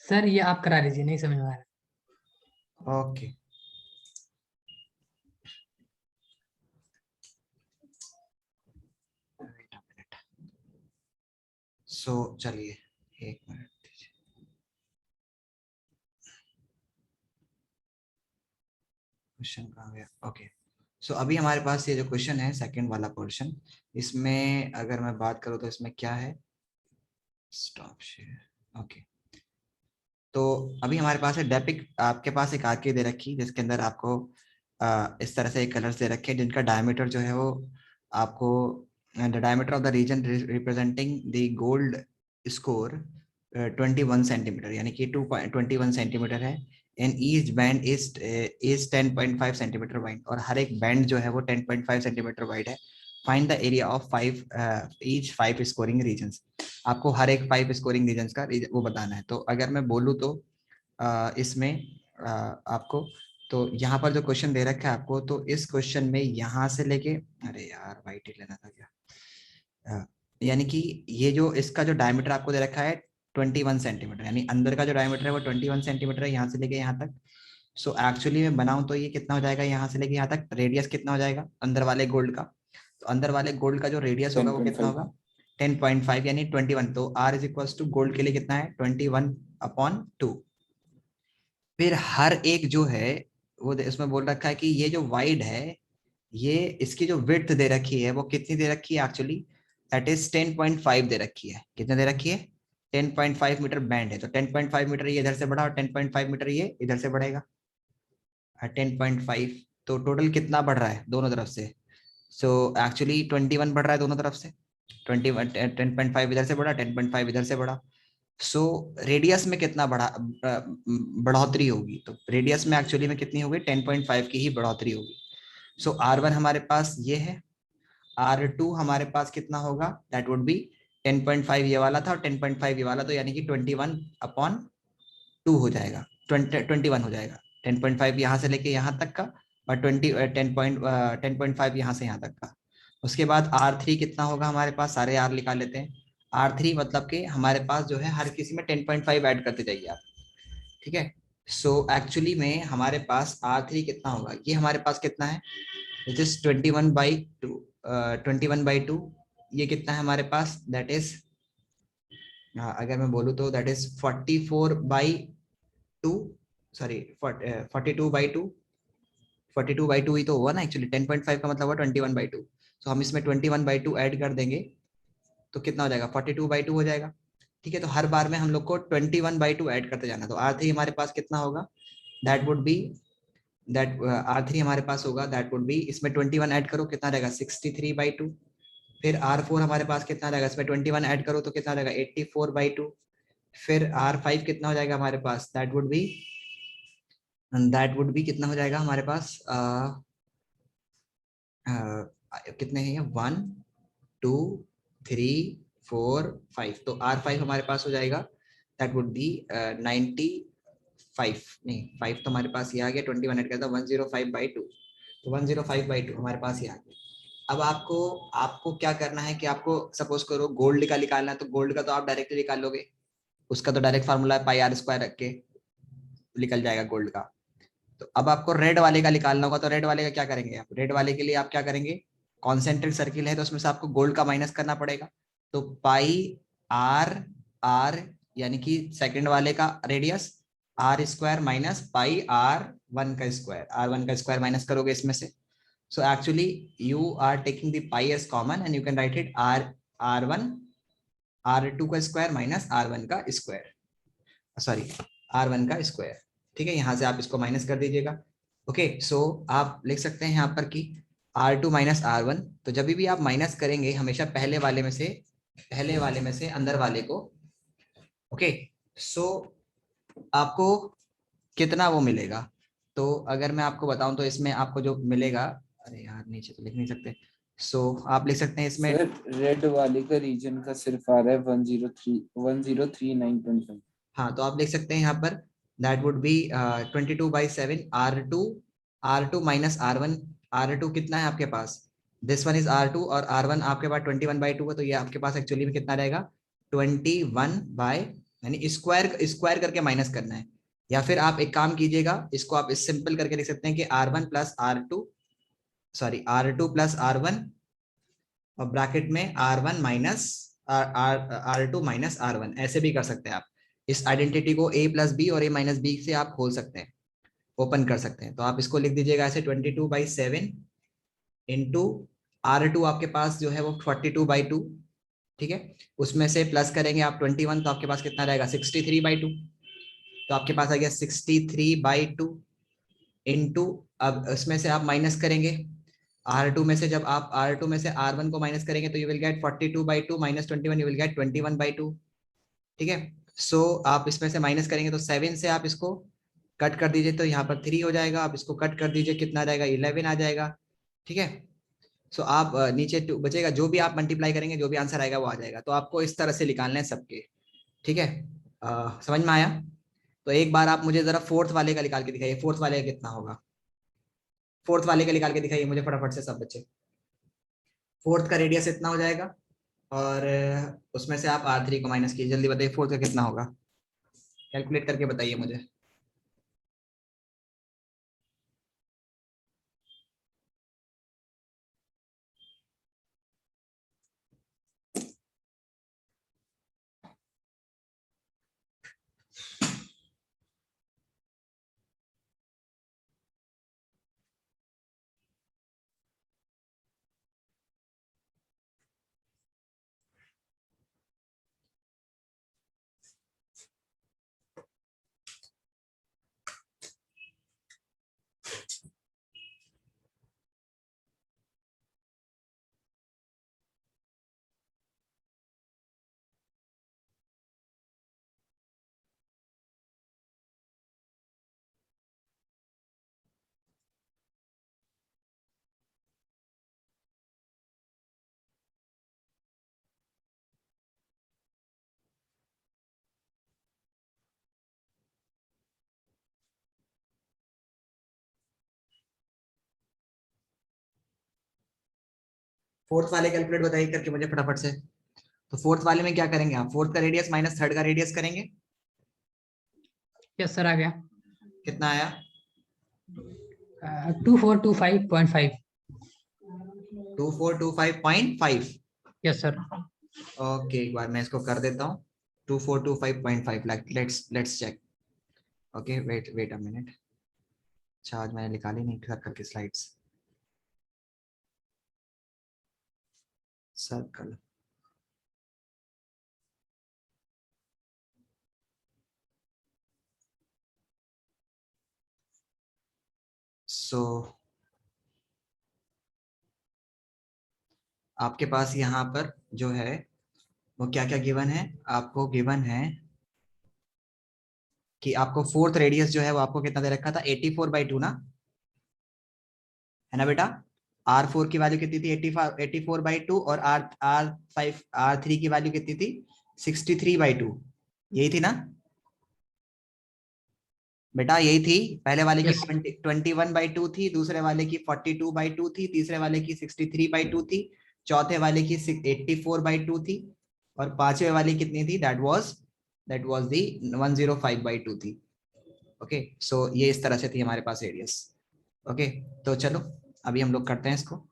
सर ये आप करा लीजिए, नहीं समझ में आ रहा। ओके, सो चलिए 1 मिनट दीजिए। क्वेश्चन कहाँ गया? ओके, सो अभी हमारे पास ये जो क्वेश्चन है सेकंड वाला पोर्शन, इसमें अगर मैं बात करूँ तो इसमें क्या है, स्टॉप शेयर। ओके, तो अभी हमारे पास है डेपिक, आपके पास एक आर्की दे रखी जिसके अंदर आपको इस तरह से कलर्स दे रखे हैं जिनका डायमीटर जो है वो आपको the diameter of the region representing the gold score 21 centimetre, यानी कि 2.21 सेंटीमीटर है। And each band is 10.5 centimetre wide, और हर एक बैंड जो है वो 10.5 सेंटीमीटर वाइड है। Find the area of 5 scoring regions. आपको हर एक 5 स्कोरिंग रीजन्स का वो बताना है। तो अगर मैं बोलूँ तो इसमें आपको तो यहाँ पर जो क्वेश्चन दे रखा है आपको, तो इस क्वेश्चन में यहाँ से लेके, अरे यार वाइट ही लेना था क्या, यानी कि ये जो इसका जो डायमीटर आपको दे रखा है 21 सेंटीमीटर, यानी अंदर का जो डायमीटर है वो 21 सेंटीमीटर है यहाँ से लेके यहाँ तक। सो एक्चुअली मैं बनाऊं तो ये कितना हो जाएगा यहाँ से लेके यहाँ तक, रेडियस कितना हो जाएगा अंदर वाले गोल्ड का, तो अंदर वाले गोल्ड का जो रेडियस होगा वो कितना 10.5 होगा 10.5 यानी 21। तो R is equal to gold के लिए कितना है 21/2। फिर हर एक जो है वो इसमें बोल रखा है कि ये जो वाइड है, ये इसकी जो विड्थ दे रखी है वो कितनी दे रखी है एक्चुअली, दैट इज 10.5 दे रखी है। कितने दे रखी है 10.5 मीटर बैंड है, तो 10.5 मीटर ये इधर से बढ़ा और 10.5 मीटर ये इधर से बढ़ेगा 10.5। तो टोटल कितना बढ़ रहा है दोनों तरफ से, सो एक्चुअली 21 बढ़ रहा है दोनों तरफ से, 21 10.5 इधर से बढ़ा 10.5 इधर से बढ़ा। सो रेडियस में कितना बढ़ोतरी होगी, तो रेडियस में एक्चुअली में कितनी होगी 10.5 की ही बढ़ोतरी होगी। सो R1 हमारे पास ये है, R2 हमारे पास कितना होगा, दैट वुड बी 10.5 ये वाला था और 10.5 ये वाला, तो यानी कि 21/2 हो जाएगा, 21 हो जाएगा, 10.5 यहाँ से लेके यहाँ तक का और 10.5 यहाँ से यहाँ तक का। उसके बाद R3 कितना होगा हमारे पास, सारे R निकाल लेते हैं। R3 मतलब कि हमारे पास जो है हर किसी में 10.5 ऐड करते जाइए आप, ठीक है। सो एक्चुअली में हमारे पास R3 कितना होगा, ये हमारे पास कितना है, विच इज 21/2, 21/2 ये कितना है हमारे पास, दैट इज अगर मैं बोलूँ तो दैट इज 44/2, सॉरी 42/2, 42/2 ही तो हुआ ना एक्चुअली, 10.5 का मतलब हुआ 21/2। तो हम इसमें 21/2 ऐड कर देंगे तो कितना हो जाएगा 42/2 हो जाएगा, ठीक है। तो हर बार में हम लोग को 21/2 ऐड करते जाना। तो R3 हमारे पास कितना होगा, that would B that R3 हमारे पास होगा, दैट वुड बी, इसमें 21 ऐड करो कितना रहेगा 63/2। फिर R4 हमारे पास कितना रहेगा, इसमें 21 ऐड करो तो कितना रहेगा 84/2। फिर R5 कितना हो जाएगा हमारे पास, दैट वुड बी कितना हो जाएगा हमारे पास, कितने हैं 1 2 3 4 5, तो R5 हमारे पास हो जाएगा, दैट वुड बी 95, नहीं 5 तो हमारे पास ये आ गया, 21 ऐड करता 105/2, तो 105/2 हमारे पास ये आ गया। अब आपको आपको क्या करना है कि आपको सपोज करो गोल्ड का निकालना है, तो गोल्ड का तो आप डायरेक्टली निकाल लोगे, उसका तो डायरेक्ट फार्मूला है πr² रख के निकल जाएगा गोल्ड का। तो अब आपको रेड वाले का निकालना होगा, तो रेड वाले का क्या करेंगे आप, रेड वाले के लिए आप क्या करेंगे, कॉन्सेंट्रिक सर्किल है तो उसमें से आपको गोल्ड का माइनस करना पड़ेगा, तो πr यानी कि सेकंड वाले का रेडियस R² माइनस πr1 का स्क्वायर, R1 का स्क्वायर माइनस करोगे इसमें से। So actually you are taking the pi as common and you can write it R1 R2 का स्क्वायर माइनस R1 का स्क्वायर, सॉरी R1 का स्क्वायर, ठीक है। यहाँ से आप इसको माइनस कर दीजिएगा। ओके, सो आप लिख सकते हैं यहाँ पर कि R2 माइनस R1, तो जब भी आप माइनस करेंगे हमेशा पहले वाले में से अंदर वाले को, ओके। सो आपको कितना वो मिलेगा, तो अगर मैं आपको बताऊं तो इसमें आपको जो मिलेगा, अरे यार नीचे तो लिख नहीं सकते, सो आप लिख सकते हैं इसमें, सर रेड वाले का रीजन का सिर्फ आ रहा है 1039.5। हाँ तो आप लिख सकते हैं यहाँ पर that would B 22/7 R2 minus R1। R2 कितना है आपके पास, दिस वन इज R2 और R1 आपके पास 21/2 है, तो ये आपके पास एक्चुअली में कितना रहेगा 21 यानी स्क्वायर करके माइनस करना है। या फिर आप एक काम कीजिएगा, इसको आप इस सिंपल करके लिख सकते हैं कि R1 plus R2 R2 plus R1 और ब्रैकेट में R1 minus R2 minus R1, ऐसे भी कर सकते हैं आप। इस आइडेंटिटी को a प्लस बी और a माइनस बी से आप खोल सकते हैं, ओपन कर सकते हैं। तो आप इसको लिख दीजिएगा ऐसे 22/7 इंटू R2 आपके पास जो है वो 42/2, ठीक है। उसमें से प्लस करेंगे आप 21 तो आपके पास कितना रहेगा 63/2, तो आपके पास आ गया 63/2 इंटू, अब इसमें से आप माइनस करेंगे R2 में से, जब आप R2 में से R1 को माइनस करेंगे तो you will gate 42/2 minus 21, you will gate 21/2, ठीक है। सो आप इसमें से माइनस करेंगे तो 7 से आप इसको कट कर दीजिए तो यहाँ पर 3 हो जाएगा, आप इसको कट कर दीजिए कितना रहेगा 11 आ जाएगा, ठीक है। सो आप नीचे 2 बचेगा, जो भी आप मल्टीप्लाई करेंगे जो भी आंसर आएगा वो आ जाएगा। तो आपको इस तरह से निकालना है सबके, ठीक है। समझ में आया। तो एक बार आप मुझे जरा फोर्थ वाले का निकाल के दिखाइए, फोर्थ वाले का कितना होगा, फोर्थ वाले का निकाल के दिखाइए मुझे फटाफट से सब बच्चे। फोर्थ का रेडियस इतना हो जाएगा और उसमें से आप R3 को माइनस कीजिए, जल्दी बताइए फोर्थ का कितना होगा, कैलकुलेट करके बताइए मुझे। फोर्थ वाले कैलकुलेट बताइए करके मुझे फटाफट से। तो फोर्थ वाले में क्या करेंगे आप, फोर्थ का रेडियस माइनस थर्ड का रेडियस करेंगे, यस सर आ गया। कितना आया 2425.5। 2425.5। Yes sir. ओके एक बार मैं इसको कर देता हूँ 2425.5, let's check. Okay wait wait a minute, अच्छा आज मैंने निकाली नहीं कर करके स्लाइड्स, सर्कल सो आपके पास यहाँ पर जो है वो क्या क्या गिवन है, आपको गिवन है कि आपको फोर्थ रेडियस जो है वो आपको कितना दे रखा था 84/2 ना, है ना बेटा। R4 की वैल्यू कितनी थी 84/2 और R3 की वैल्यू कितनी थी 63/2, यही थी ना बेटा, यही थी। पहले वाले की यस 21/2 थी, दूसरे वाले की 42/2 थी, तीसरे वाले की 63/2 थी, चौथे वाले की 84/2 थी और पांचवे वाली कितनी थी, दैट वाज दी 105/2 थी। ओके सो ये इस तरह से थी हमारे पास रेडियस। ओके तो चलो अभी हम लोग करते हैं इसको।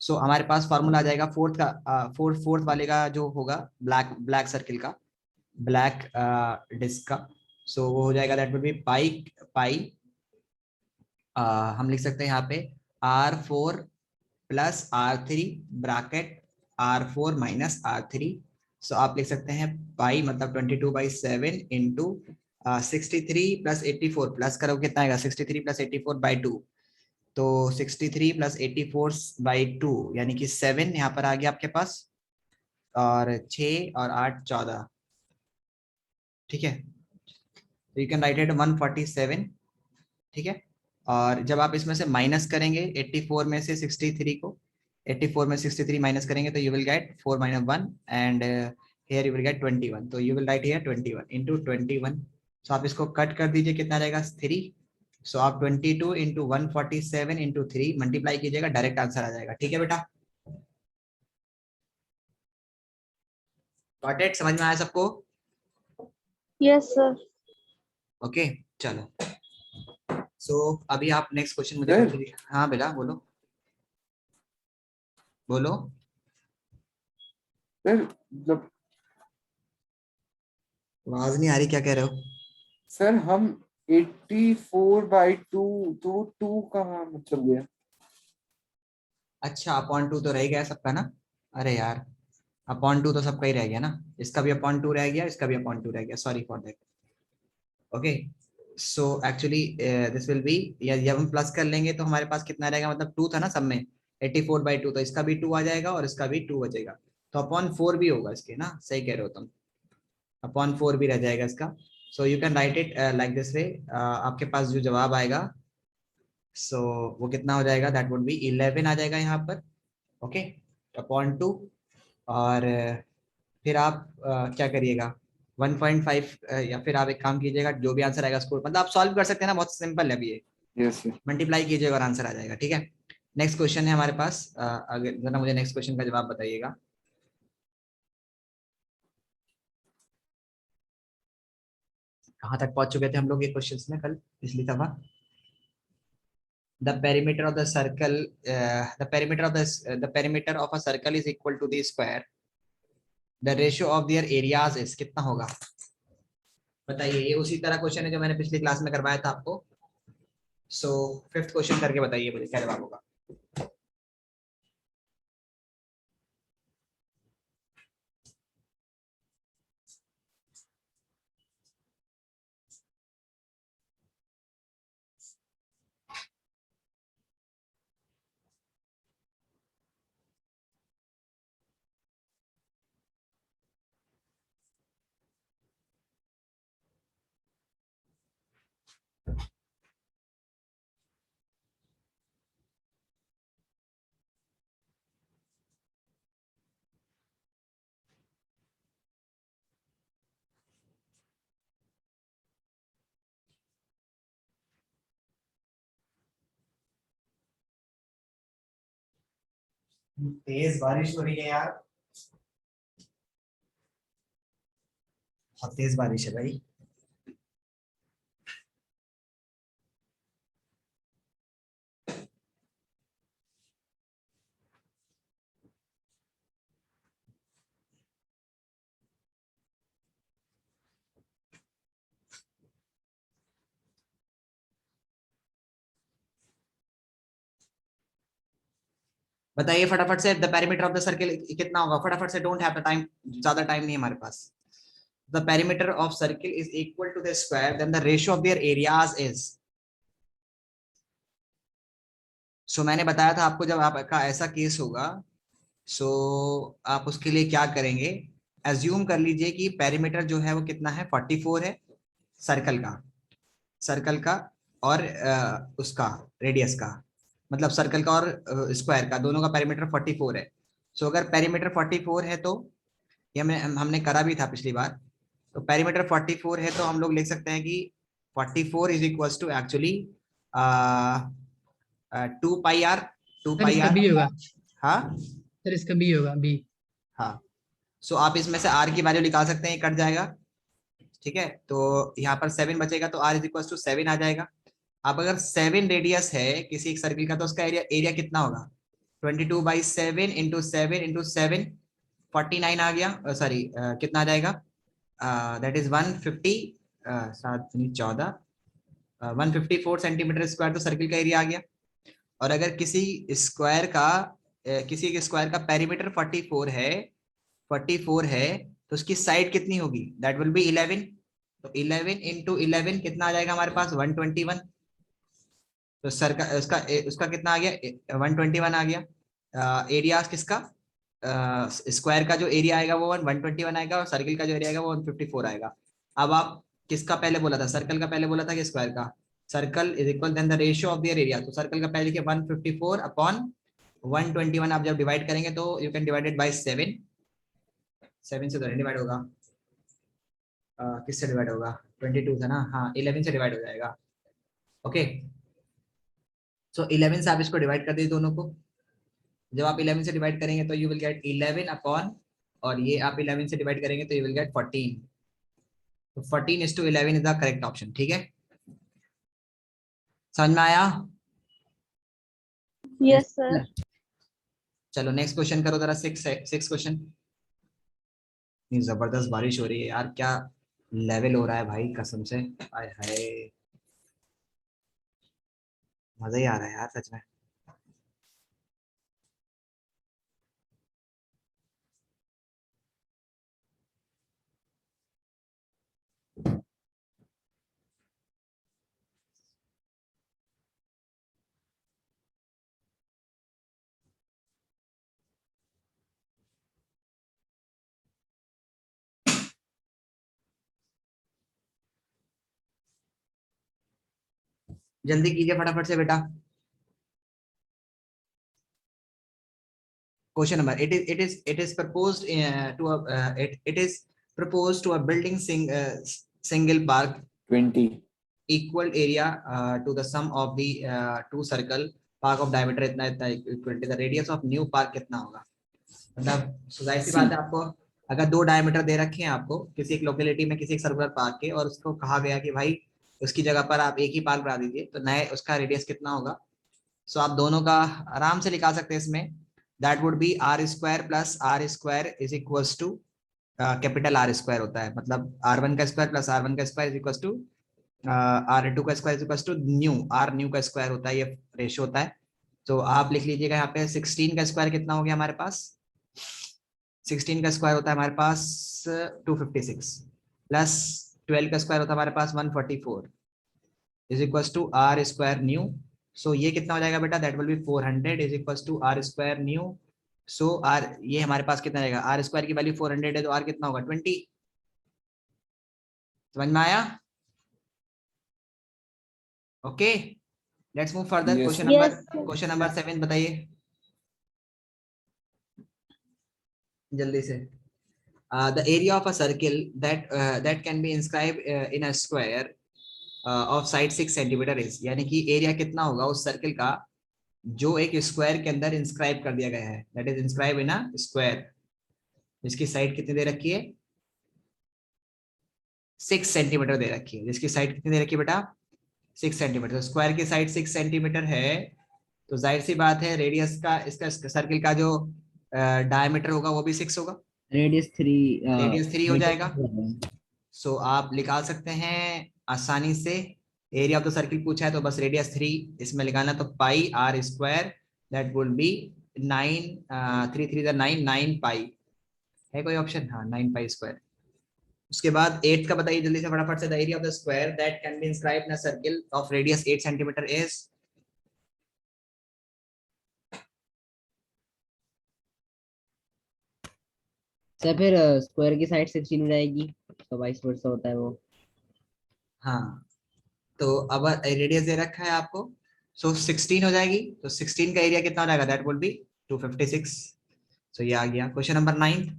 सो हमारे पास फॉर्मूला आ जाएगा फोर्थ का, फोर्थ वाले का जो होगा ब्लैक ब्लैक सर्किल का, ब्लैक डिस्क का। सो वो हो जाएगा दैट विल बी पाई पाई हम लिख सकते हैं यहाँ पे R4 plus R3 bracket R4 minus R3। सो आप लिख सकते हैं पाई मतलब 22/7 इंटू 63 प्लस 84 प्लस करो कितना आएगा 63 प्लस 84/2, तो 63 प्लस 84/2 यानी कि 7 यहाँ पर आ गया आपके पास, और 6 और 8 14, ठीक है। तो यू कैन राइट इट 147, ठीक है। और जब आप इसमें से माइनस करेंगे 84 में से 63 को, 84 में 63 माइनस करेंगे तो you will gate 4 - 1 and here you will gate 21, तो you will write here 21 into 21। सो आप इसको कट कर दीजिए कितना रहेगा 3। सो आप 22 इंटू 147 इंटू 3 मल्टीप्लाई कीजिएगा, डायरेक्ट आंसर आ जाएगा, ठीक है बेटा। गॉट इट, समझ में आया सबको? Yes sir. ओके चलो सो अभी आप नेक्स्ट क्वेश्चन मुझे सर? करके हाँ बेटा बोलो बोलो। सर मतलब आवाज नहीं आ रही, क्या कह रहे हो? सर हम 84/2 तो 2 कहाँ मतलब गया? अच्छा अपॉन 2 तो रह गया सबका ना, अरे यार अपॉन 2 तो सबका ही रह गया ना, इसका भी अपॉन 2 रह गया, इसका भी अपॉन 2 रह गया, sorry for that. Okay so actually this will be, या जब हम प्लस कर लेंगे तो हमारे पास कितना रहेगा, मतलब 2 था ना सब में 84/2, तो इसका भी 2 आ जाएगा और इसका भी 2 बचेगा, तो अपॉन 4 भी होगा इसके ना, सही कह रहे हो तुम, अपॉन 4 भी रह जाएगा इसका। सो you can write it like this way, आपके पास जो जवाब आएगा सो वो कितना हो जाएगा, दैट वुड बी 11 आ जाएगा यहाँ पर। ओके अपॉन 2 और फिर आप क्या करिएगा 1.5 या फिर आप एक काम कीजिएगा, जो भी आंसर आएगा स्कोर, मतलब आप सॉल्व कर सकते हैं ना, बहुत सिंपल है अभी ये, यस सर। मल्टीप्लाई कीजिएगा और आंसर आ जाएगा। ठीक है, नेक्स्ट क्वेश्चन है हमारे पास, अगर जरा मुझे नेक्स्ट क्वेश्चन का जवाब बताइएगा। कहाँ तक पहुंच चुके थे हम लोग ये क्वेश्चंस में कल पिछली दफा? The perimeter of the circle, the perimeter of a circle is equal to the square. The ratio of their areas is कितना होगा? बताइए, ये उसी तरह क्वेश्चन है जो मैंने पिछली क्लास में करवाया था आपको। सो फिफ्थ क्वेश्चन करके बताइए मुझे क्या जवाब होगा। तेज बारिश हो रही है यार, बहुत तेज बारिश है भाई। बताइए फटाफट से, the perimeter of the circle कितना होगा? फटाफट से, डोंट हैव द टाइम, ज्यादा टाइम नहीं है हमारे पास। The perimeter of circle is equal to the square, then the ratio of their areas is. So मैंने बताया था आपको, जब आपका ऐसा केस होगा, सो आप उसके लिए क्या करेंगे, एज्यूम कर लीजिए कि पेरीमीटर जो है वो कितना है, 44 है सर्कल का, सर्कल का और उसका रेडियस का, मतलब सर्कल का और स्क्वायर का, दोनों का पेरीमीटर 44 है। सो अगर पेरीमीटर 44 है तो ये हमने करा भी था पिछली बार, तो पेरीमीटर 44 है तो हम लोग लिख सकते हैं कि 44 is equal to actually 2 pi R, two sir pi इसका आर। बी होगा, हाँ सर इसका बी होगा, बी। हाँ, सो आप इसमें से आर की वैल्यू निकाल सकते हैं, ये कट जाएगा। ठीक है, तो यहाँ पर 7 बचेगा, तो आर इज इक्वल टू 7 आ जाएगा। अब अगर 7 रेडियस है किसी एक सर्किल का, तो उसका एरिया एरिया कितना होगा? 22/7 इंटू 7 इंटू 7, 49 आ गया, सॉरी कितना आ जाएगा, दैट इज 150, 7×14, 154 सेंटीमीटर स्क्वायर, तो सर्किल का एरिया आ गया। और अगर किसी स्क्वायर का किसी एक स्क्वायर का पेरीमीटर 44 है, 44 है, तो उसकी साइड कितनी होगी? That will B 11। तो 11 इंटू 11 कितना आ जाएगा हमारे पास? 121। तो सर का उसका उसका कितना आ गया? 121 आ गया। एरिया किसका, स्क्वायर का जो एरिया आएगा वो 121 आएगा, और सर्किल का जो एरिया आएगा वो 154 आएगा। अब आप किसका पहले बोला था, सर्कल का पहले बोला था कि स्क्वायर का? Circle is equal then the ratio of their area, तो सर्कल का पहले के 154 अपॉन 121 आप जब डिवाइड करेंगे तो यू कैन डिवाइडेड बाय 7, 7 से तो नहीं डिवाइड होगा, किससे डिवाइड होगा? 22 था ना, हाँ 11 से डिवाइड हो जाएगा। ओके, सो 11 से आप इसको डिवाइड कर दीजिए दोनों को। जब आप 11 से डिवाइड करेंगे तो यू विल गेट 11 अपॉन, और ये आप 11 से डिवाइड करेंगे तो यू विल गेट 14। तो 14:11 इज द करेक्ट ऑप्शन। ठीक है, समझ में आया? Yes, sir. चलो नेक्स्ट क्वेश्चन करो जरा, सिक्स क्वेश्चन। जबरदस्त बारिश हो रही है यार, क्या लेवल हो रहा है भाई, कसम से, आय हाय, मजा ही आ रहा है यार सच में। जल्दी कीजिए फटाफट से बेटा। Question number, it is proposed to it is propose to a building single park 20. equal area to the sum of the two circle park of diameter इतना इतना equal to the radius of new park कितना होगा। मतलब जाहिर सी बात है, आपको अगर दो डायमीटर दे रखे हैं आपको किसी एक लोकेलिटी में किसी एक सर्कुलर पार्क के, और उसको कहा गया कि भाई उसकी जगह पर आप एक ही पार्क बना दीजिए, तो नए उसका रेडियस कितना होगा। सो आप दोनों का आराम से निकाल सकते हैं इसमें। That would be R square plus R square is equal to capital R square होता है, मतलब R1 का स्क्वायर प्लस R1 का square is equal to R2 का square is equal to new R new का स्क्वायर होता है, ये रेशियो होता है। तो आप लिख लीजिएगा यहाँ पे 16 का स्क्वायर कितना हो गया हमारे पास, 16 का स्क्वायर होता है हमारे पास 256 प्लस 12 का स्क्वायर होता है हमारे पास 144 is equal to R square new. So ये कितना हो जाएगा बेटा, that will be 400 is equal to R square new. So R ये हमारे पास कितना रहेगा, आर स्क्वायर की वैल्यू 400 है तो आर कितना होगा 20। समझ में आया? Okay, let's move further. Yes, question sir. Number Yes, sir. Question number 7 बताइए जल्दी से। The area of a circle that can be inscribed in a square of side 6 centimeter is, यानी कि एरिया कितना होगा उस सर्किल का जो एक स्क्वायर के अंदर इंस्क्राइब कर दिया गया है, that is inscribe in a square, जिसकी साइड कितनी दे रखी है 6 सेंटीमीटर दे रखी है। जिसकी साइड कितनी दे रखी है बेटा 6 सेंटीमीटर। तो स्क्वायर की साइड 6 सेंटीमीटर है, तो जाहिर सी बात है रेडियस का इसका सर्किल का जो डायमीटर होगा वो भी 6 होगा, रेडियस 3 रेडियस 3 हो जाएगा। सो आप निकाल सकते हैं आसानी से। एरिया ऑफ द सर्किल पूछा है तो बस रेडियस 3 इसमें निकालना, तो pi R square that would be 9 3 3 9 9 pi है कोई ऑप्शन, हाँ 9 पाई स्क्वायर। उसके बाद 8 का बताइए जल्दी से फटाफट से। The area of the square that can be inscribed in a circle of radius 8 centimetre is, sir फिर स्क्वायर की साइड 16 हो जाएगी, तो 22 वर्ष होता है वो। हाँ तो अब रेडियस दे रखा है आपको, सो 16 हो जाएगी, तो 16 का एरिया कितना हो जाएगा, दैट वुड बी 256। सो ये आ गया। Question number 9।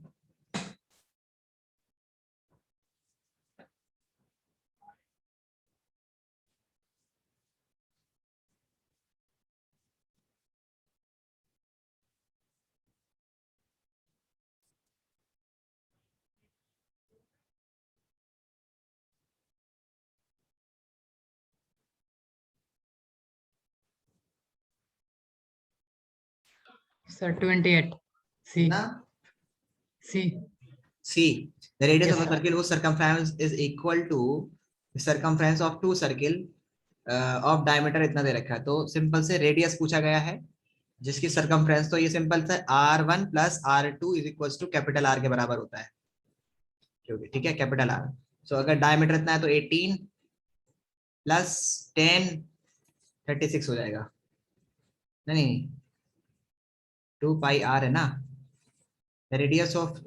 सर 28 सी ना सी सी, the radius Yes, of a sir. circle whose circumference is equal to the circumference of two circle of diameter इतना दे रखा है। तो सिंपल से रेडियस पूछा गया है जिसकी सरकमफ्रेंस, तो ये सिंपल से R1 plus R2 is equal to capital R के बराबर होता है, क्योंकि ठीक है कैपिटल R। सो अगर डायमीटर इतना है तो 18 प्लस 10 36 हो जाएगा, नहीं 2 पाई R है ना। The radius of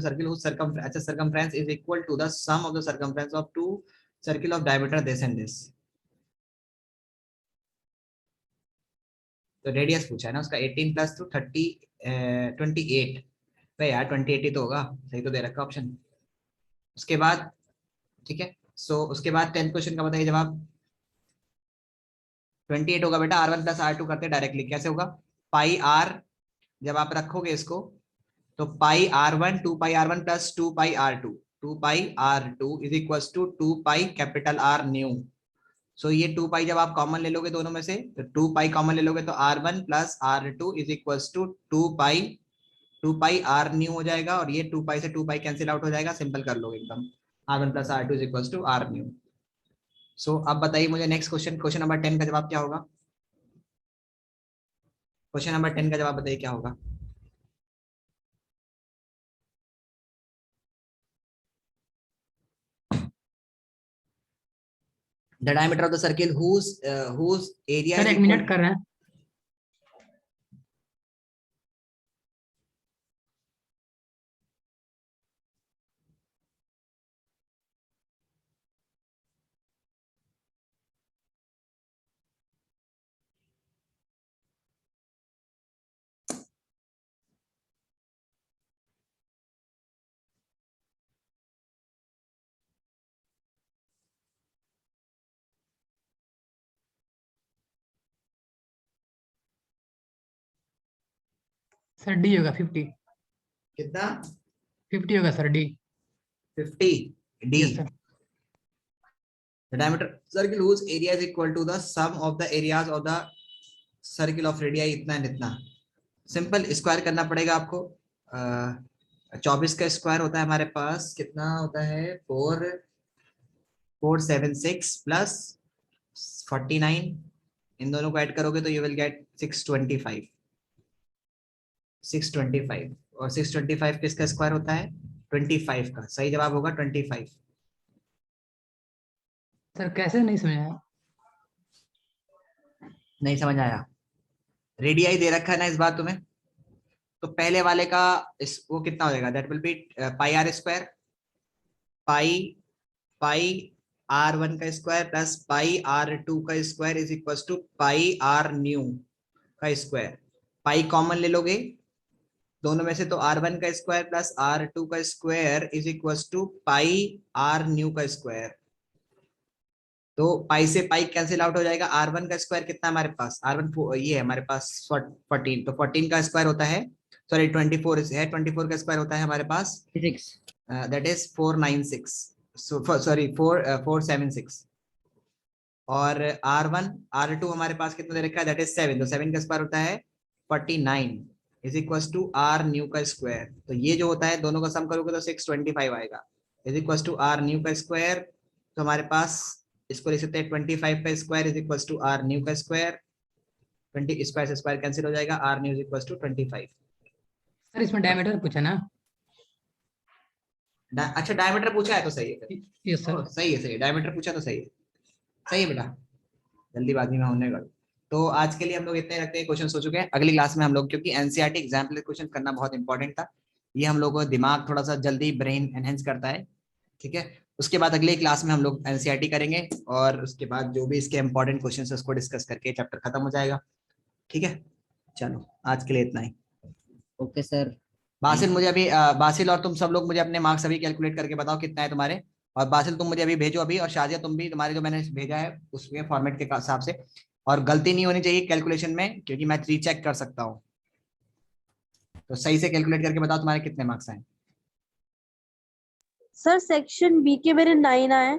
circle whose circumference is equal to the sum of the circumference of two circle of diameter this and this। तो रेडियस पूछा है ना उसका 18 प्लस टू 28 भाई यार 28 ही तो होगा, सही तो दे रखा ऑप्शन। उसके बाद ठीक है, सो उसके बाद 10th क्वेश्चन का बताइए जवाब। 28 होगा बेटा, R1 प्लस R2 करते डायरेक्टली, कैसे होगा पाई R, जब आप रखोगे इसको तो pi R1 2 pi R1 plus 2 pi R2 2 pi R2 is equal to 2 pi capital R new. So ये 2 पाई जब आप कॉमन ले लोगे दोनों में से, तो 2 पाई कॉमन ले लोगे तो R1 plus R2 is equal to 2 pi R new हो जाएगा, और ये 2 पाई से 2 पाई कैंसिल आउट हो जाएगा, सिंपल कर लोगे एकदम, R1 plus R2 is equal to R new. So अब बताइए मुझे नेक्स्ट क्वेश्चन, क्वेश्चन नंबर 10 का जवाब क्या होगा। क्वेश्चन नंबर 10 का जवाब बताइए क्या होगा। The diameter of the circle whose area sir is एक equal मिनट कर रहे हैं। सर डी होगा 50। कितना? 50 होगा sir D. 50 D. Yes sir. The diameter circle whose area is equal to the sum of the areas of the circle of radii इतना and इतना। सिंपल स्क्वायर करना पड़ेगा आपको। 24 का स्क्वायर होता है हमारे पास, कितना होता है? 476 प्लस 49, इन दोनों को ऐड करोगे तो यू विल गेट 625। 625 और 625 किसका स्क्वायर होता है? 25 का। सही जवाब होगा 25। सर कैसे नहीं समझाया? नहीं समझ आया? रेडियाई दे रखा है ना इस बार तुम्हें, तो पहले वाले का वो कितना हो जाएगा? That will be pi R square, pi r1 का स्क्वायर प्लस पाई r2 का square is equal to pi r new का स्क्वायर। पाई कॉमन ले लोगे दोनों में से, तो r1 का स्क्वायर प्लस r2 का square is equal to pi r new का स्क्वायर। तो पाई से पाई कैंसिल आउट हो जाएगा। r1 का स्क्वायर कितना हमारे पास? r1 ये है हमारे पास 14, तो 14 का स्क्वायर होता है, सॉरी 24 है, 24 का स्क्वायर होता है हमारे पास 6 दैट इज 496, सॉरी 476। और r1 r2 हमारे पास कितना दे रखा है? दैट इज 7, तो 7 का स्क्वायर होता है 49 is equal to r new का स्क्वायर। तो ये जो होता है दोनों का सम करोगे तो 625 आएगा is equal to r new का स्क्वायर। तो हमारे पास इसको लिख सकते हैं 25 का square is equal to r new का स्क्वायर। 20 स्क्वायर से स्क्वायर कैंसिल हो जाएगा, r new is equal to 25। Sir इसमें डायमीटर पूछा ना? अच्छा डायमीटर पूछा है तो सही है। Yes sir. सही है, सही है, डायमीटर पूछा तो सही है। सही है बेटा, जल्दीबाजी में होने का। तो आज के लिए हम लोग इतने ही रखते हैं, क्वेश्चन हो चुके हैं। अगली क्लास में हम लोग, क्योंकि एनसीईआरटी एग्जाम्पल क्वेश्चन करना बहुत इंपॉर्टेंट था, ये हम लोग को दिमाग थोड़ा सा जल्दी ब्रेन एनहेंस करता है, ठीक है। उसके बाद अगली क्लास में हम लोग एनसीईआरटी करेंगे और उसके बाद जो भी इसके इंपॉर्टेंट क्वेश्चन है उसको डिस्कस करके चैप्टर खत्म हो जाएगा, ठीक है। चलो आज के लिए इतना ही। Okay sir. बासिल मुझे अभी बासिल और तुम सब लोग मुझे अपने मार्क्स अभी कैलकुलेट करके बताओ कितना है तुम्हारे। और बासिल तुम मुझे अभी भेजो अभी, और शाजिया तुम भी, तुम्हारे जो मैंने भेजा है उसके फॉर्मेट के हिसाब से, और गलती नहीं होनी चाहिए कैलकुलेशन में, क्योंकि मैं रीचेक कर सकता हूँ। तो सही से कैलकुलेट करके बताओ तुम्हारे कितने मार्क्स आए। सर सेक्शन बी के मेरे 9 आए